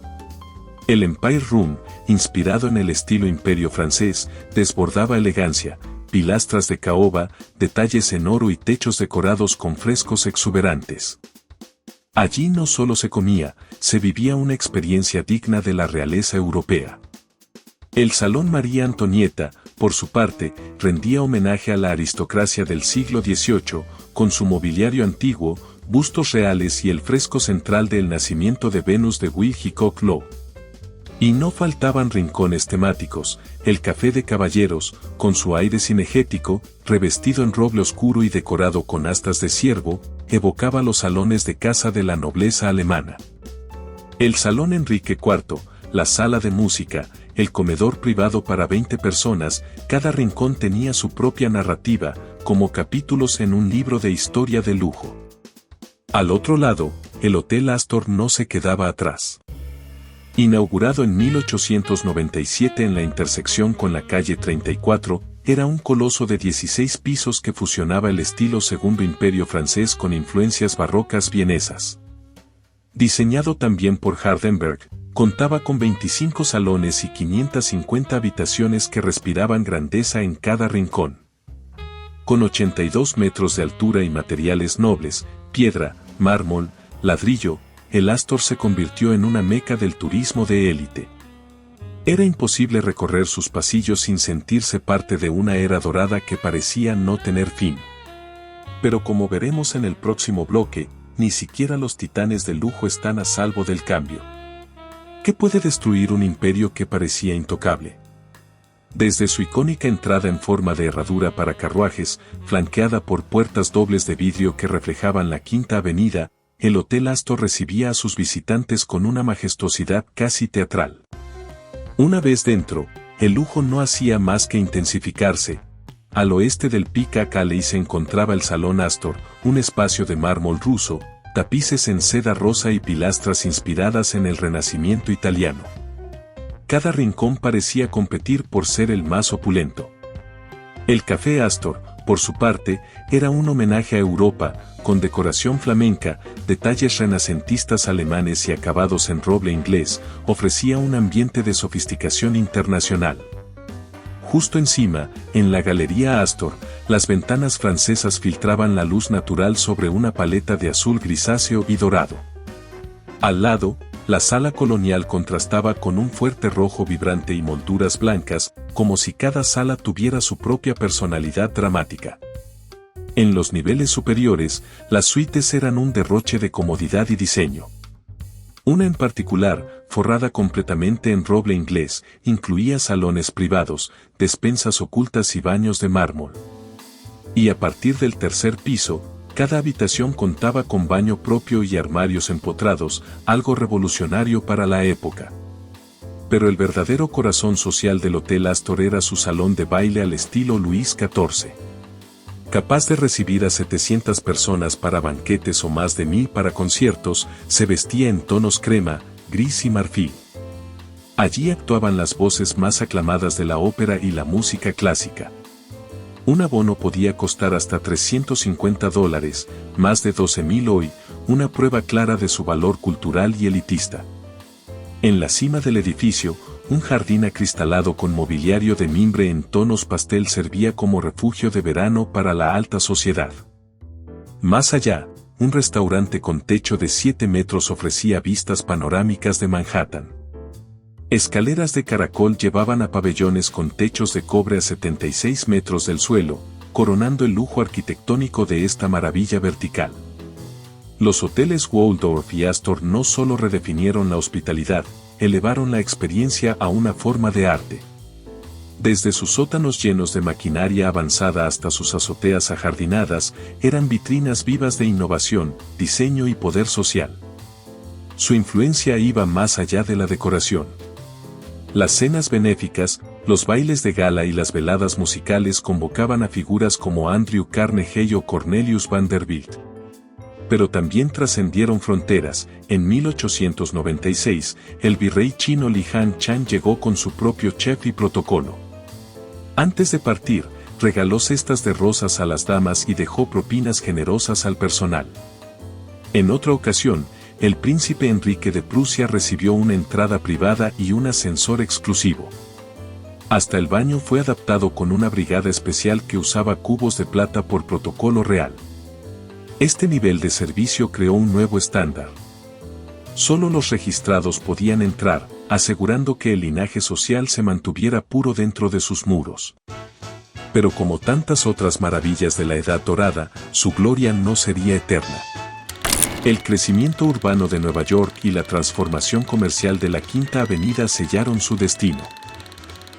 El Empire Room, inspirado en el estilo imperio francés, desbordaba elegancia, pilastras de caoba, detalles en oro y techos decorados con frescos exuberantes. Allí no solo se comía, se vivía una experiencia digna de la realeza europea. El Salón María Antonieta, por su parte, rendía homenaje a la aristocracia del siglo XVIII, con su mobiliario antiguo, bustos reales y el fresco central del nacimiento de Venus de Will Hickok Lowe. Y no faltaban rincones temáticos, el Café de Caballeros, con su aire cinegético, revestido en roble oscuro y decorado con astas de ciervo, evocaba los salones de casa de la nobleza alemana. El Salón Enrique IV, la sala de música, el comedor privado para 20 personas, cada rincón tenía su propia narrativa, como capítulos en un libro de historia de lujo. Al otro lado, el Hotel Astor no se quedaba atrás. Inaugurado en 1897 en la intersección con la calle 34, era un coloso de 16 pisos que fusionaba el estilo Segundo Imperio francés con influencias barrocas vienesas. Diseñado también por Hardenberg, contaba con 25 salones y 550 habitaciones que respiraban grandeza en cada rincón. Con 82 metros de altura y materiales nobles, piedra, mármol, ladrillo, el Astor se convirtió en una meca del turismo de élite. Era imposible recorrer sus pasillos sin sentirse parte de una era dorada que parecía no tener fin. Pero como veremos en el próximo bloque, ni siquiera los titanes del lujo están a salvo del cambio. ¿Qué puede destruir un imperio que parecía intocable? Desde su icónica entrada en forma de herradura para carruajes, flanqueada por puertas dobles de vidrio que reflejaban la Quinta Avenida, el Hotel Astor recibía a sus visitantes con una majestuosidad casi teatral. Una vez dentro, el lujo no hacía más que intensificarse. Al oeste del Pica Calley se encontraba el Salón Astor, un espacio de mármol ruso, tapices en seda rosa y pilastras inspiradas en el Renacimiento italiano. Cada rincón parecía competir por ser el más opulento. El Café Astor, por su parte, era un homenaje a Europa, con decoración flamenca, detalles renacentistas alemanes y acabados en roble inglés, ofrecía un ambiente de sofisticación internacional. Justo encima, en la Galería Astor, las ventanas francesas filtraban la luz natural sobre una paleta de azul grisáceo y dorado. Al lado, la sala colonial contrastaba con un fuerte rojo vibrante y molduras blancas, como si cada sala tuviera su propia personalidad dramática. En los niveles superiores, las suites eran un derroche de comodidad y diseño. Una en particular, forrada completamente en roble inglés, incluía salones privados, despensas ocultas y baños de mármol. Y a partir del tercer piso, cada habitación contaba con baño propio y armarios empotrados, algo revolucionario para la época. Pero el verdadero corazón social del Hotel Astor era su salón de baile al estilo Luis XIV. Capaz de recibir a 700 personas para banquetes o más de 1000 para conciertos, se vestía en tonos crema, gris y marfil. Allí actuaban las voces más aclamadas de la ópera y la música clásica. Un abono podía costar hasta $350, más de 12.000 hoy, una prueba clara de su valor cultural y elitista. En la cima del edificio, un jardín acristalado con mobiliario de mimbre en tonos pastel servía como refugio de verano para la alta sociedad. Más allá, un restaurante con techo de 7 metros ofrecía vistas panorámicas de Manhattan. Escaleras de caracol llevaban a pabellones con techos de cobre a 76 metros del suelo, coronando el lujo arquitectónico de esta maravilla vertical. Los hoteles Waldorf y Astor no solo redefinieron la hospitalidad, elevaron la experiencia a una forma de arte. Desde sus sótanos llenos de maquinaria avanzada hasta sus azoteas ajardinadas, eran vitrinas vivas de innovación, diseño y poder social. Su influencia iba más allá de la decoración. Las cenas benéficas, los bailes de gala y las veladas musicales convocaban a figuras como Andrew Carnegie o Cornelius Vanderbilt. Pero también trascendieron fronteras. En 1896, el virrey chino Li Han-chan llegó con su propio chef y protocolo. Antes de partir, regaló cestas de rosas a las damas y dejó propinas generosas al personal. En otra ocasión, el príncipe Enrique de Prusia recibió una entrada privada y un ascensor exclusivo. Hasta el baño fue adaptado con una brigada especial que usaba cubos de plata por protocolo real. Este nivel de servicio creó un nuevo estándar. Solo los registrados podían entrar, asegurando que el linaje social se mantuviera puro dentro de sus muros. Pero como tantas otras maravillas de la Edad Dorada, su gloria no sería eterna. El crecimiento urbano de Nueva York y la transformación comercial de la Quinta Avenida sellaron su destino.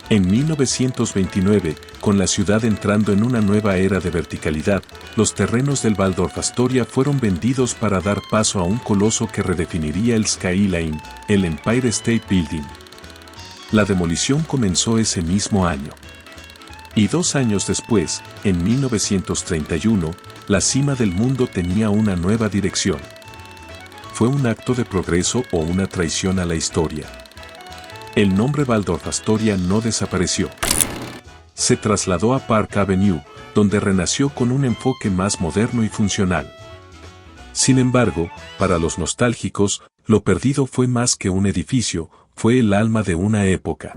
En 1929, con la ciudad entrando en una nueva era de verticalidad, los terrenos del Waldorf Astoria fueron vendidos para dar paso a un coloso que redefiniría el skyline, el Empire State Building. La demolición comenzó ese mismo año. Y 2 años después, en 1931, la cima del mundo tenía una nueva dirección. ¿Fue un acto de progreso o una traición a la historia? El nombre Waldorf Astoria no desapareció. Se trasladó a Park Avenue, donde renació con un enfoque más moderno y funcional. Sin embargo, para los nostálgicos, lo perdido fue más que un edificio, fue el alma de una época.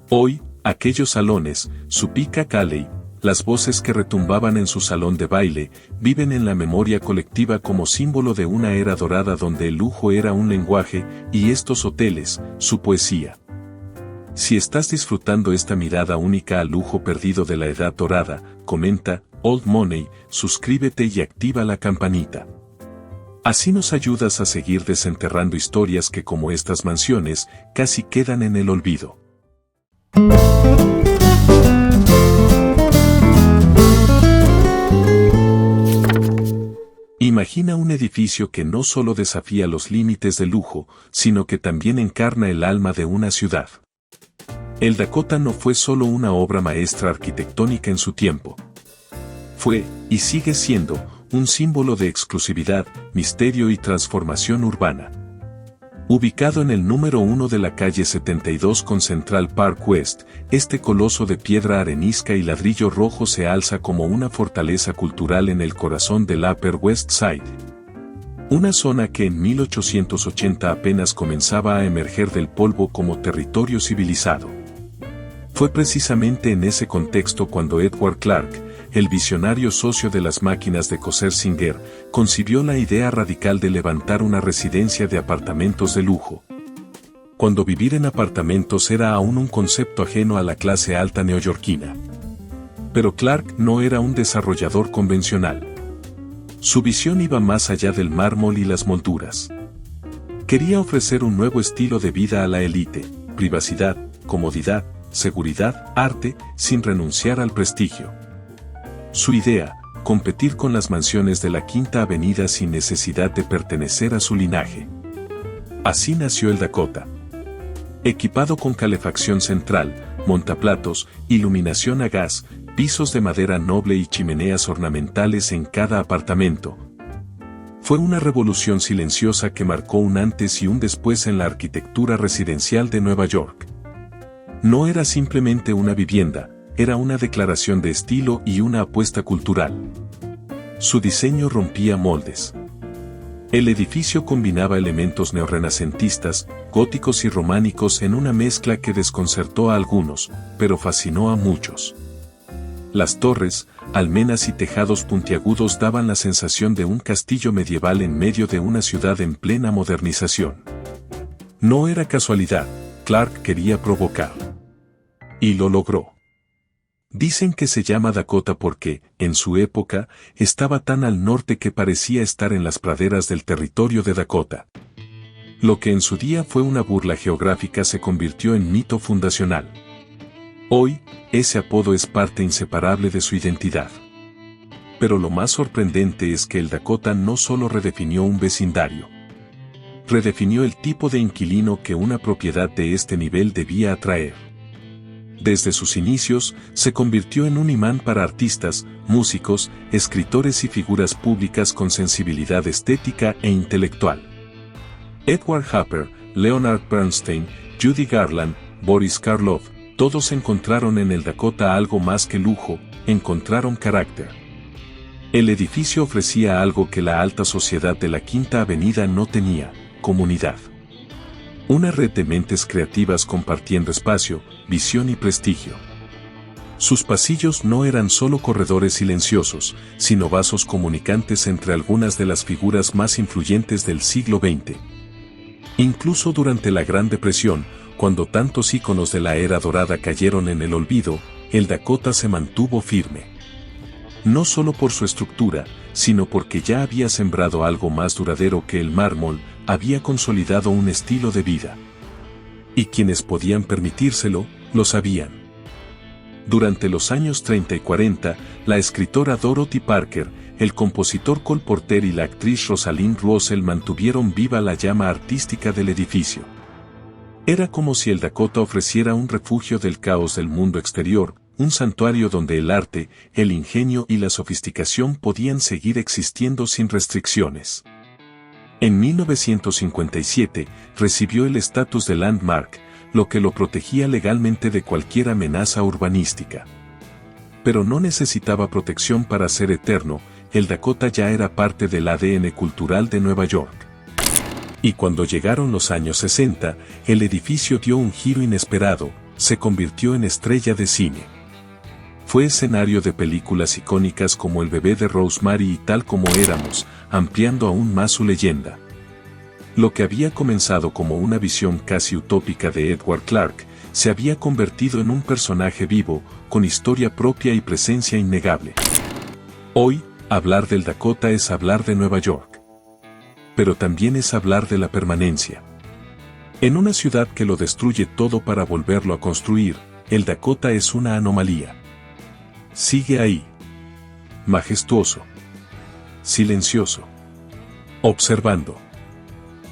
Hoy, aquellos salones, su Pica Alley, las voces que retumbaban en su salón de baile, viven en la memoria colectiva como símbolo de una era dorada donde el lujo era un lenguaje, y estos hoteles, su poesía. Si estás disfrutando esta mirada única al lujo perdido de la Edad Dorada, comenta, Old Money, suscríbete y activa la campanita. Así nos ayudas a seguir desenterrando historias que como estas mansiones, casi quedan en el olvido. Imagina un edificio que no solo desafía los límites del lujo, sino que también encarna el alma de una ciudad. El Dakota no fue solo una obra maestra arquitectónica en su tiempo. Fue, y sigue siendo, un símbolo de exclusividad, misterio y transformación urbana. Ubicado en el número 1 de la calle 72 con Central Park West, este coloso de piedra arenisca y ladrillo rojo se alza como una fortaleza cultural en el corazón del Upper West Side. Una zona que en 1880 apenas comenzaba a emerger del polvo como territorio civilizado. Fue precisamente en ese contexto cuando Edward Clark, el visionario socio de las máquinas de coser Singer, concibió la idea radical de levantar una residencia de apartamentos de lujo. Cuando vivir en apartamentos era aún un concepto ajeno a la clase alta neoyorquina. Pero Clark no era un desarrollador convencional. Su visión iba más allá del mármol y las molduras. Quería ofrecer un nuevo estilo de vida a la élite, privacidad, comodidad, seguridad, arte, sin renunciar al prestigio. Su idea, competir con las mansiones de la Quinta Avenida sin necesidad de pertenecer a su linaje. Así nació el Dakota. Equipado con calefacción central, montaplatos, iluminación a gas, pisos de madera noble y chimeneas ornamentales en cada apartamento. Fue una revolución silenciosa que marcó un antes y un después en la arquitectura residencial de Nueva York. No era simplemente una vivienda, era una declaración de estilo y una apuesta cultural. Su diseño rompía moldes. El edificio combinaba elementos neorrenacentistas, góticos y románicos en una mezcla que desconcertó a algunos, pero fascinó a muchos. Las torres, almenas y tejados puntiagudos daban la sensación de un castillo medieval en medio de una ciudad en plena modernización. No era casualidad, Clark quería provocar. Y lo logró. Dicen que se llama Dakota porque, en su época, estaba tan al norte que parecía estar en las praderas del territorio de Dakota. Lo que en su día fue una burla geográfica se convirtió en mito fundacional. Hoy, ese apodo es parte inseparable de su identidad. Pero lo más sorprendente es que el Dakota no solo redefinió un vecindario. Redefinió el tipo de inquilino que una propiedad de este nivel debía atraer. Desde sus inicios, se convirtió en un imán para artistas, músicos, escritores y figuras públicas con sensibilidad estética e intelectual. Edward Hopper, Leonard Bernstein, Judy Garland, Boris Karloff, todos encontraron en el Dakota algo más que lujo, encontraron carácter. El edificio ofrecía algo que la alta sociedad de la Quinta Avenida no tenía: comunidad. Una red de mentes creativas compartiendo espacio, visión y prestigio. Sus pasillos no eran solo corredores silenciosos, sino vasos comunicantes entre algunas de las figuras más influyentes del siglo XX. Incluso durante la Gran Depresión, cuando tantos íconos de la era dorada cayeron en el olvido, el Dakota se mantuvo firme. No solo por su estructura, sino porque ya había sembrado algo más duradero que el mármol, había consolidado un estilo de vida. Y quienes podían permitírselo, lo sabían. Durante los años 30 y 40, la escritora Dorothy Parker, el compositor Cole Porter y la actriz Rosalind Russell mantuvieron viva la llama artística del edificio. Era como si el Dakota ofreciera un refugio del caos del mundo exterior, un santuario donde el arte, el ingenio y la sofisticación podían seguir existiendo sin restricciones. En 1957, recibió el estatus de landmark, lo que lo protegía legalmente de cualquier amenaza urbanística. Pero no necesitaba protección para ser eterno, el Dakota ya era parte del ADN cultural de Nueva York. Y cuando llegaron los años 60, el edificio dio un giro inesperado, se convirtió en estrella de cine. Fue escenario de películas icónicas como El bebé de Rosemary y Tal como éramos, ampliando aún más su leyenda. Lo que había comenzado como una visión casi utópica de Edward Clark, se había convertido en un personaje vivo, con historia propia y presencia innegable. Hoy, hablar del Dakota es hablar de Nueva York. Pero también es hablar de la permanencia. En una ciudad que lo destruye todo para volverlo a construir, el Dakota es una anomalía. Sigue ahí. Majestuoso. Silencioso. Observando.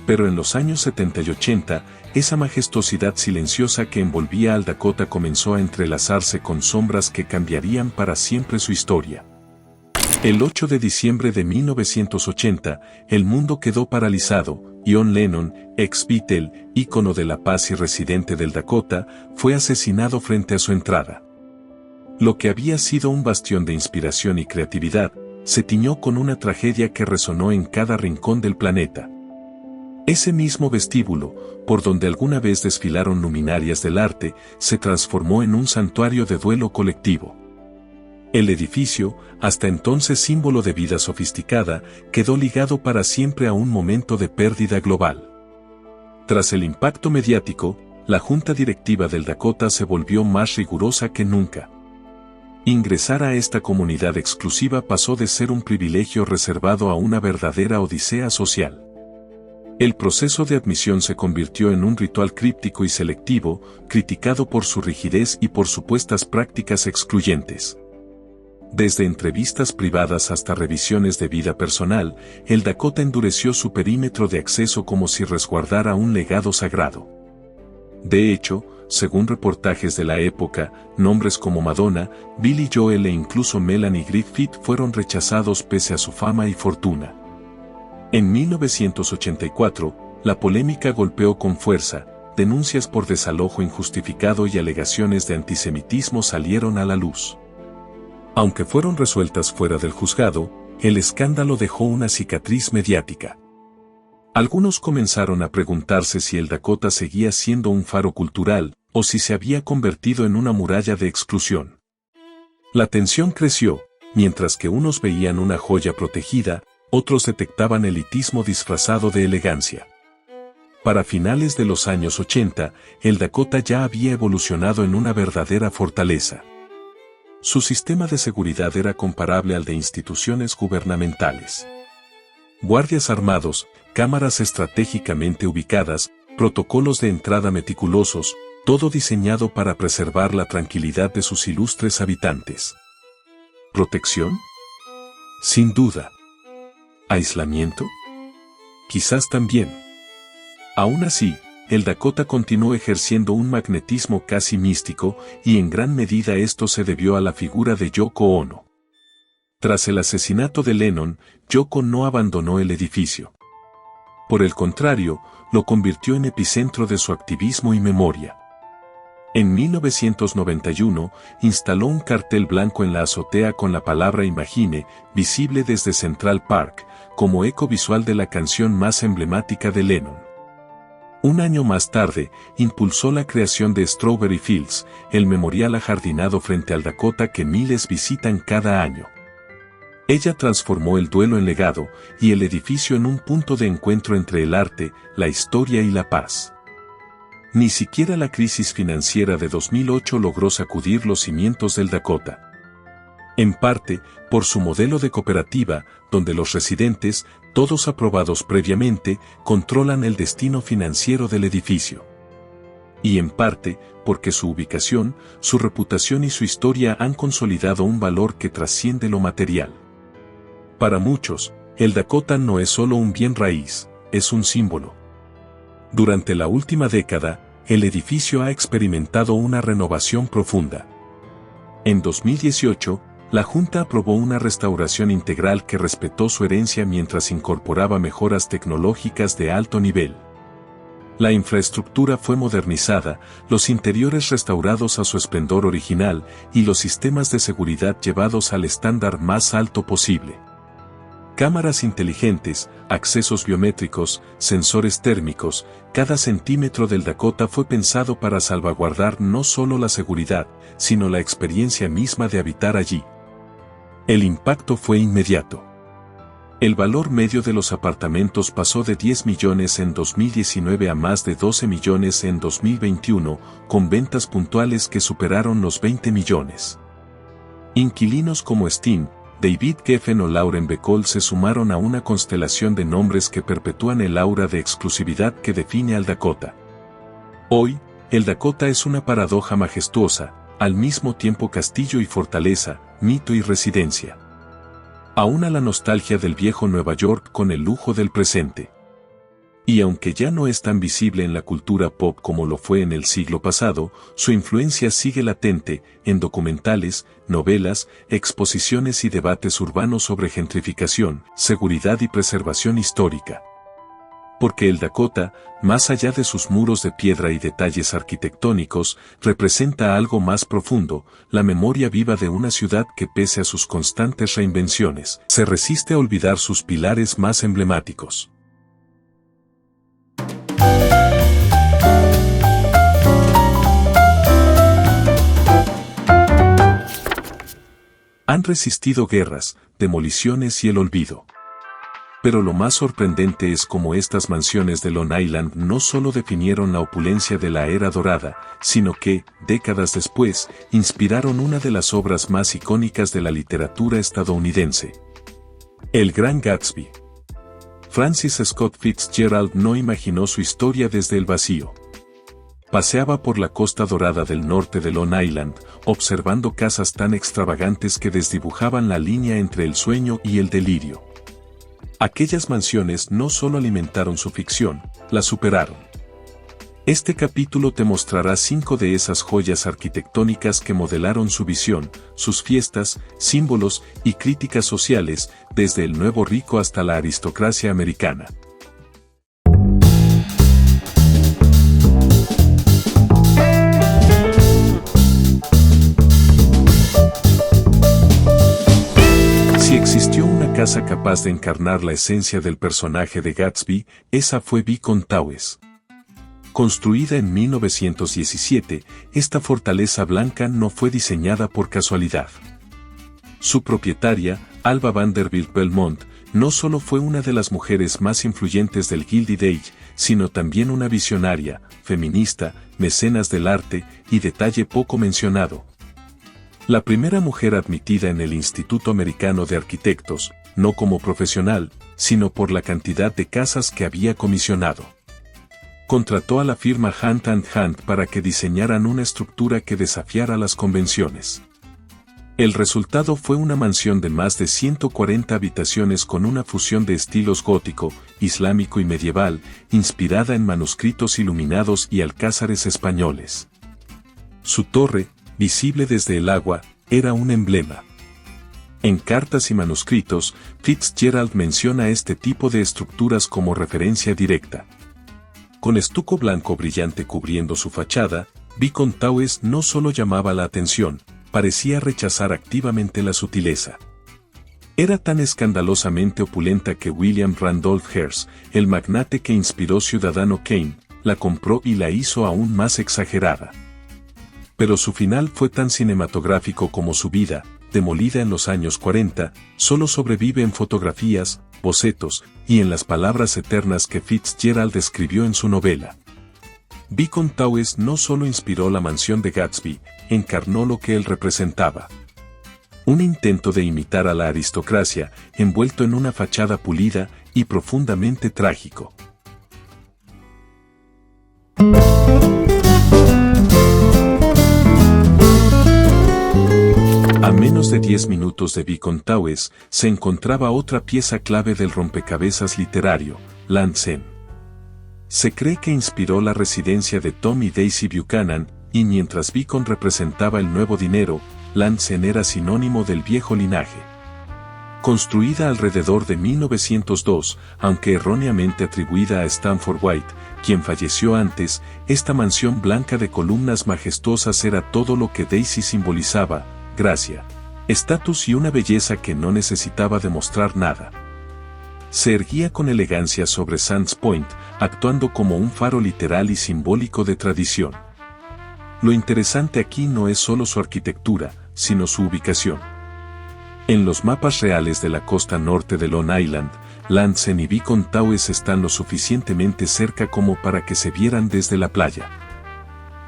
Pero en los años 70 y 80, esa majestuosidad silenciosa que envolvía al Dakota comenzó a entrelazarse con sombras que cambiarían para siempre su historia. El 8 de diciembre de 1980, el mundo quedó paralizado. John Lennon, ex-Beatle, ícono de la paz y residente del Dakota, fue asesinado frente a su entrada. Lo que había sido un bastión de inspiración y creatividad, se tiñó con una tragedia que resonó en cada rincón del planeta. Ese mismo vestíbulo, por donde alguna vez desfilaron luminarias del arte, se transformó en un santuario de duelo colectivo. El edificio, hasta entonces símbolo de vida sofisticada, quedó ligado para siempre a un momento de pérdida global. Tras el impacto mediático, la junta directiva del Dakota se volvió más rigurosa que nunca. Ingresar a esta comunidad exclusiva pasó de ser un privilegio reservado a una verdadera odisea social. El proceso de admisión se convirtió en un ritual críptico y selectivo, criticado por su rigidez y por supuestas prácticas excluyentes. Desde entrevistas privadas hasta revisiones de vida personal, el Dakota endureció su perímetro de acceso como si resguardara un legado sagrado. De hecho, según reportajes de la época, nombres como Madonna, Billy Joel e incluso Melanie Griffith fueron rechazados pese a su fama y fortuna. En 1984, la polémica golpeó con fuerza, denuncias por desalojo injustificado y alegaciones de antisemitismo salieron a la luz. Aunque fueron resueltas fuera del juzgado, el escándalo dejó una cicatriz mediática. Algunos comenzaron a preguntarse si el Dakota seguía siendo un faro cultural, o si se había convertido en una muralla de exclusión. La tensión creció, mientras que unos veían una joya protegida, otros detectaban elitismo disfrazado de elegancia. Para finales de los años 80, el Dakota ya había evolucionado en una verdadera fortaleza. Su sistema de seguridad era comparable al de instituciones gubernamentales. Guardias armados, cámaras estratégicamente ubicadas, protocolos de entrada meticulosos, todo diseñado para preservar la tranquilidad de sus ilustres habitantes. ¿Protección? Sin duda. ¿Aislamiento? Quizás también. Aún así, el Dakota continuó ejerciendo un magnetismo casi místico, y en gran medida esto se debió a la figura de Yoko Ono. Tras el asesinato de Lennon, Yoko no abandonó el edificio. Por el contrario, lo convirtió en epicentro de su activismo y memoria. En 1991, instaló un cartel blanco en la azotea con la palabra Imagine, visible desde Central Park, como eco visual de la canción más emblemática de Lennon. Un año más tarde, impulsó la creación de Strawberry Fields, el memorial ajardinado frente al Dakota que miles visitan cada año. Ella transformó el duelo en legado, y el edificio en un punto de encuentro entre el arte, la historia y la paz. Ni siquiera la crisis financiera de 2008 logró sacudir los cimientos del Dakota. En parte, por su modelo de cooperativa, donde los residentes, todos aprobados previamente, controlan el destino financiero del edificio. Y en parte, porque su ubicación, su reputación y su historia han consolidado un valor que trasciende lo material. Para muchos, el Dakota no es solo un bien raíz, es un símbolo. Durante la última década, el edificio ha experimentado una renovación profunda. En 2018, la Junta aprobó una restauración integral que respetó su herencia mientras incorporaba mejoras tecnológicas de alto nivel. La infraestructura fue modernizada, los interiores restaurados a su esplendor original y los sistemas de seguridad llevados al estándar más alto posible. Cámaras inteligentes, accesos biométricos, sensores térmicos, cada centímetro del Dakota fue pensado para salvaguardar no solo la seguridad, sino la experiencia misma de habitar allí. El impacto fue inmediato. El valor medio de los apartamentos pasó de 10 millones en 2019 a más de 12 millones en 2021, con ventas puntuales que superaron los 20 millones. Inquilinos como Sting, David Geffen o Lauren Bacall se sumaron a una constelación de nombres que perpetúan el aura de exclusividad que define al Dakota. Hoy, el Dakota es una paradoja majestuosa, al mismo tiempo castillo y fortaleza, mito y residencia. Aúna la nostalgia del viejo Nueva York con el lujo del presente. Y aunque ya no es tan visible en la cultura pop como lo fue en el siglo pasado, su influencia sigue latente en documentales, novelas, exposiciones y debates urbanos sobre gentrificación, seguridad y preservación histórica. Porque el Dakota, más allá de sus muros de piedra y detalles arquitectónicos, representa algo más profundo, la memoria viva de una ciudad que pese a sus constantes reinvenciones, se resiste a olvidar sus pilares más emblemáticos. Han resistido guerras, demoliciones y el olvido. Pero lo más sorprendente es cómo estas mansiones de Long Island no solo definieron la opulencia de la era dorada, sino que, décadas después, inspiraron una de las obras más icónicas de la literatura estadounidense. El Gran Gatsby. Francis Scott Fitzgerald no imaginó su historia desde el vacío. Paseaba por la costa dorada del norte de Long Island, observando casas tan extravagantes que desdibujaban la línea entre el sueño y el delirio. Aquellas mansiones no solo alimentaron su ficción, la superaron. Este capítulo te mostrará 5 de esas joyas arquitectónicas que modelaron su visión, sus fiestas, símbolos y críticas sociales, desde el nuevo rico hasta la aristocracia americana. Si existió una casa capaz de encarnar la esencia del personaje de Gatsby, esa fue Beacon Towers. Construida en 1917, esta fortaleza blanca no fue diseñada por casualidad. Su propietaria, Alva Vanderbilt Belmont, no solo fue una de las mujeres más influyentes del Gilded Age, sino también una visionaria, feminista, mecenas del arte y detalle poco mencionado. La primera mujer admitida en el Instituto Americano de Arquitectos, no como profesional, sino por la cantidad de casas que había comisionado. Contrató a la firma Hunt & Hunt para que diseñaran una estructura que desafiara las convenciones. El resultado fue una mansión de más de 140 habitaciones con una fusión de estilos gótico, islámico y medieval, inspirada en manuscritos iluminados y alcázares españoles. Su torre, visible desde el agua, era un emblema. En cartas y manuscritos, Fitzgerald menciona este tipo de estructuras como referencia directa. Con estuco blanco brillante cubriendo su fachada, Beacon Towers no solo llamaba la atención, parecía rechazar activamente la sutileza. Era tan escandalosamente opulenta que William Randolph Hearst, el magnate que inspiró Ciudadano Kane, la compró y la hizo aún más exagerada. Pero su final fue tan cinematográfico como su vida, demolida en los años 40, solo sobrevive en fotografías, bocetos, y en las palabras eternas que Fitzgerald escribió en su novela. Beacon Towers no solo inspiró la mansión de Gatsby, encarnó lo que él representaba. Un intento de imitar a la aristocracia, envuelto en una fachada pulida y profundamente trágico. A menos de 10 minutos de Beacon Towers, se encontraba otra pieza clave del rompecabezas literario, Land's End. Se cree que inspiró la residencia de Tom y Daisy Buchanan, y mientras Beacon representaba el nuevo dinero, Land's End era sinónimo del viejo linaje. Construida alrededor de 1902, aunque erróneamente atribuida a Stanford White, quien falleció antes, esta mansión blanca de columnas majestuosas era todo lo que Daisy simbolizaba: gracia, estatus y una belleza que no necesitaba demostrar nada. Se erguía con elegancia sobre Sands Point, actuando como un faro literal y simbólico de tradición. Lo interesante aquí no es solo su arquitectura, sino su ubicación. En los mapas reales de la costa norte de Long Island, Land's End y Beacon Towers están lo suficientemente cerca como para que se vieran desde la playa.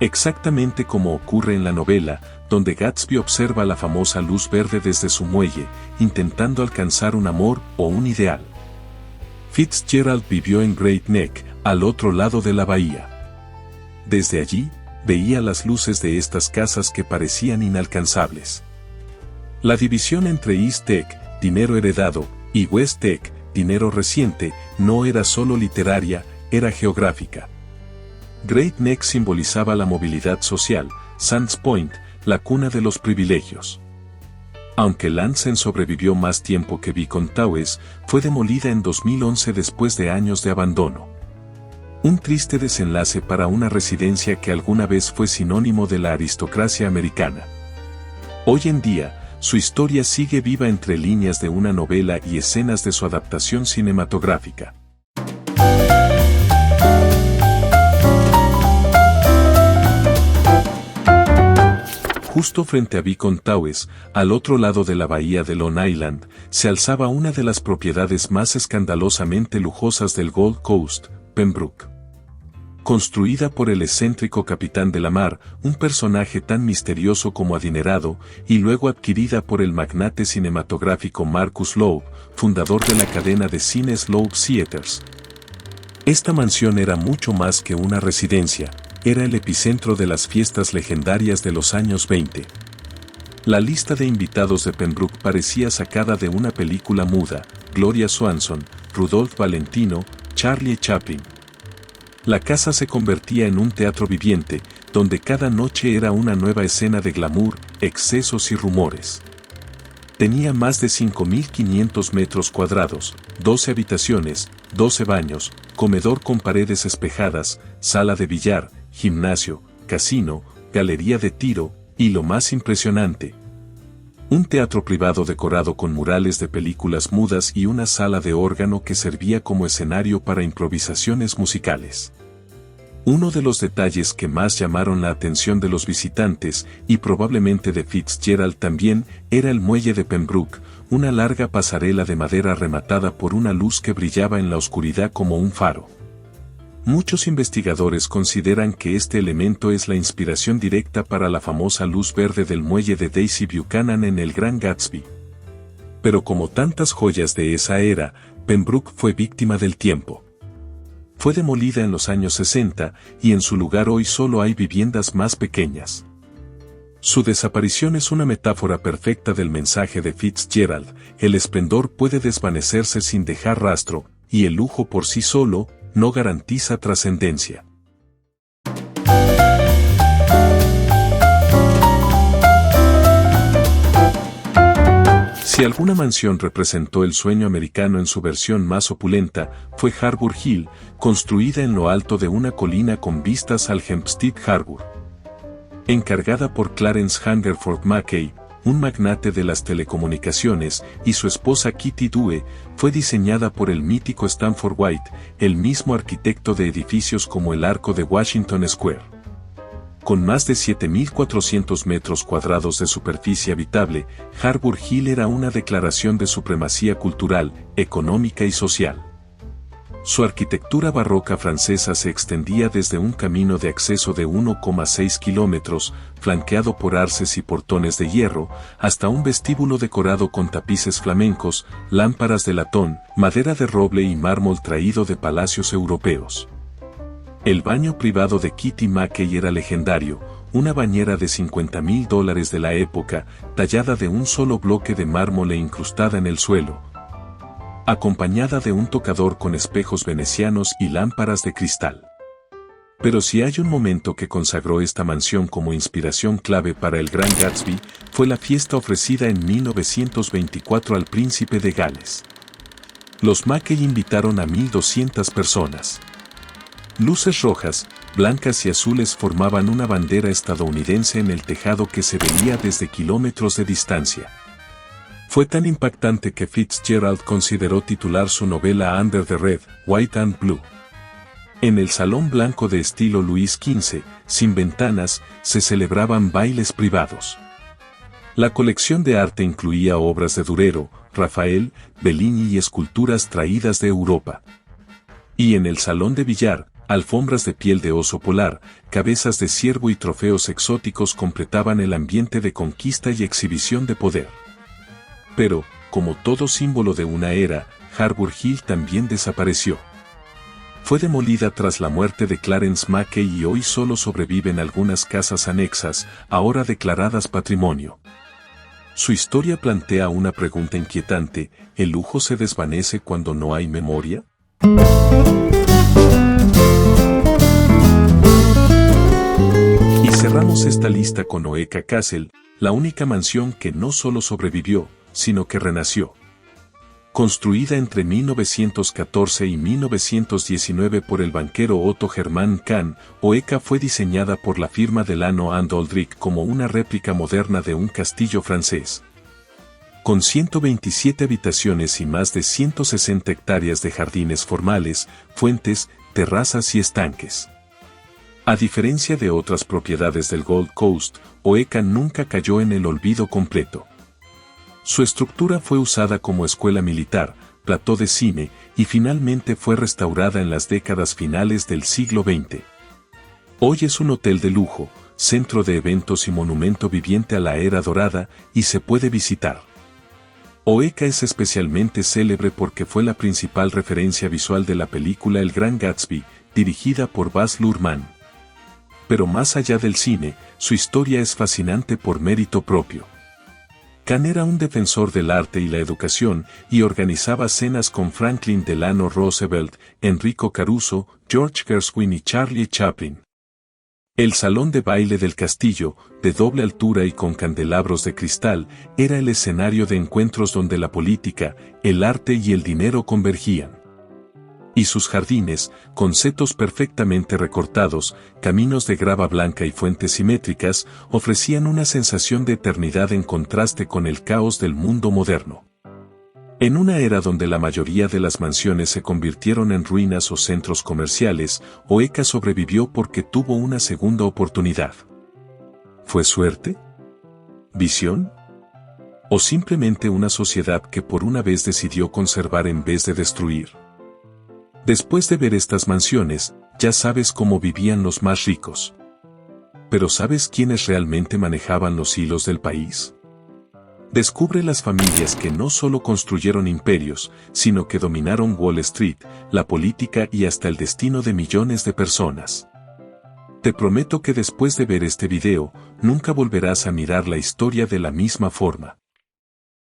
Exactamente como ocurre en la novela, donde Gatsby observa la famosa luz verde desde su muelle, intentando alcanzar un amor o un ideal. Fitzgerald vivió en Great Neck, al otro lado de la bahía. Desde allí, veía las luces de estas casas que parecían inalcanzables. La división entre East Neck, dinero heredado, y West Neck, dinero reciente, no era solo literaria, era geográfica. Great Neck simbolizaba la movilidad social, Sands Point, la cuna de los privilegios. Aunque Land's End sobrevivió más tiempo que Beacon Towers, fue demolida en 2011 después de años de abandono. Un triste desenlace para una residencia que alguna vez fue sinónimo de la aristocracia americana. Hoy en día, su historia sigue viva entre líneas de una novela y escenas de su adaptación cinematográfica. Justo frente a Beacon Towers, al otro lado de la bahía de Long Island, se alzaba una de las propiedades más escandalosamente lujosas del Gold Coast, Pembroke. Construida por el excéntrico capitán de la mar, un personaje tan misterioso como adinerado, y luego adquirida por el magnate cinematográfico Marcus Loeb, fundador de la cadena de cines Loeb Theatres. Esta mansión era mucho más que una residencia, era el epicentro de las fiestas legendarias de los años 20. La lista de invitados de Pembroke parecía sacada de una película muda: Gloria Swanson, Rudolph Valentino, Charlie Chaplin. La casa se convertía en un teatro viviente, donde cada noche era una nueva escena de glamour, excesos y rumores. Tenía más de 5.500 metros cuadrados, 12 habitaciones, 12 baños, comedor con paredes espejadas, sala de billar, gimnasio, casino, galería de tiro, y lo más impresionante, un teatro privado decorado con murales de películas mudas y una sala de órgano que servía como escenario para improvisaciones musicales. Uno de los detalles que más llamaron la atención de los visitantes, y probablemente de Fitzgerald también, era el muelle de Pembroke, una larga pasarela de madera rematada por una luz que brillaba en la oscuridad como un faro. Muchos investigadores consideran que este elemento es la inspiración directa para la famosa luz verde del muelle de Daisy Buchanan en El Gran Gatsby. Pero como tantas joyas de esa era, Pembroke fue víctima del tiempo. Fue demolida en los años 60 y en su lugar hoy solo hay viviendas más pequeñas. Su desaparición es una metáfora perfecta del mensaje de Fitzgerald: el esplendor puede desvanecerse sin dejar rastro, y el lujo por sí solo no garantiza trascendencia. Si alguna mansión representó el sueño americano en su versión más opulenta, fue Harbour Hill, construida en lo alto de una colina con vistas al Hempstead Harbour. Encargada por Clarence Hungerford Mackay, un magnate de las telecomunicaciones, y su esposa Kitty Due, fue diseñada por el mítico Stanford White, el mismo arquitecto de edificios como el Arco de Washington Square. Con más de 7.400 metros cuadrados de superficie habitable, Harbour Hill era una declaración de supremacía cultural, económica y social. Su arquitectura barroca francesa se extendía desde un camino de acceso de 1,6 kilómetros, flanqueado por arces y portones de hierro, hasta un vestíbulo decorado con tapices flamencos, lámparas de latón, madera de roble y mármol traído de palacios europeos. El baño privado de Kitty Mackay era legendario, una bañera de $50.000 de la época, tallada de un solo bloque de mármol e incrustada en el suelo, acompañada de un tocador con espejos venecianos y lámparas de cristal. Pero si hay un momento que consagró esta mansión como inspiración clave para El Gran Gatsby, fue la fiesta ofrecida en 1924 al príncipe de Gales. Los Mackay invitaron a 1.200 personas. Luces rojas, blancas y azules formaban una bandera estadounidense en el tejado que se veía desde kilómetros de distancia. Fue tan impactante que Fitzgerald consideró titular su novela Under the Red, White and Blue. En el salón blanco de estilo Luis XV, sin ventanas, se celebraban bailes privados. La colección de arte incluía obras de Durero, Rafael, Bellini y esculturas traídas de Europa. Y en el salón de billar, alfombras de piel de oso polar, cabezas de ciervo y trofeos exóticos completaban el ambiente de conquista y exhibición de poder. Pero, como todo símbolo de una era, Harbour Hill también desapareció. Fue demolida tras la muerte de Clarence Mackay y hoy solo sobreviven algunas casas anexas, ahora declaradas patrimonio. Su historia plantea una pregunta inquietante: ¿el lujo se desvanece cuando no hay memoria? Y cerramos esta lista con Oeka Castle, la única mansión que no solo sobrevivió, sino que renació. Construida entre 1914 y 1919 por el banquero Otto Hermann Kahn, Oeka fue diseñada por la firma Delano and Aldrich como una réplica moderna de un castillo francés. Con 127 habitaciones y más de 160 hectáreas de jardines formales, fuentes, terrazas y estanques. A diferencia de otras propiedades del Gold Coast, Oeka nunca cayó en el olvido completo. Su estructura fue usada como escuela militar, plató de cine, y finalmente fue restaurada en las décadas finales del siglo XX. Hoy es un hotel de lujo, centro de eventos y monumento viviente a la era dorada, y se puede visitar. Oeka es especialmente célebre porque fue la principal referencia visual de la película El Gran Gatsby, dirigida por Baz Luhrmann. Pero más allá del cine, su historia es fascinante por mérito propio. Kahn era un defensor del arte y la educación y organizaba cenas con Franklin Delano Roosevelt, Enrico Caruso, George Gershwin y Charlie Chaplin. El salón de baile del castillo, de doble altura y con candelabros de cristal, era el escenario de encuentros donde la política, el arte y el dinero convergían. Y sus jardines, con setos perfectamente recortados, caminos de grava blanca y fuentes simétricas, ofrecían una sensación de eternidad en contraste con el caos del mundo moderno. En una era donde la mayoría de las mansiones se convirtieron en ruinas o centros comerciales, Oeka sobrevivió porque tuvo una segunda oportunidad. ¿Fue suerte? ¿Visión? ¿O simplemente una sociedad que por una vez decidió conservar en vez de destruir? Después de ver estas mansiones, ya sabes cómo vivían los más ricos. Pero ¿sabes quiénes realmente manejaban los hilos del país? Descubre las familias que no solo construyeron imperios, sino que dominaron Wall Street, la política y hasta el destino de millones de personas. Te prometo que después de ver este video, nunca volverás a mirar la historia de la misma forma.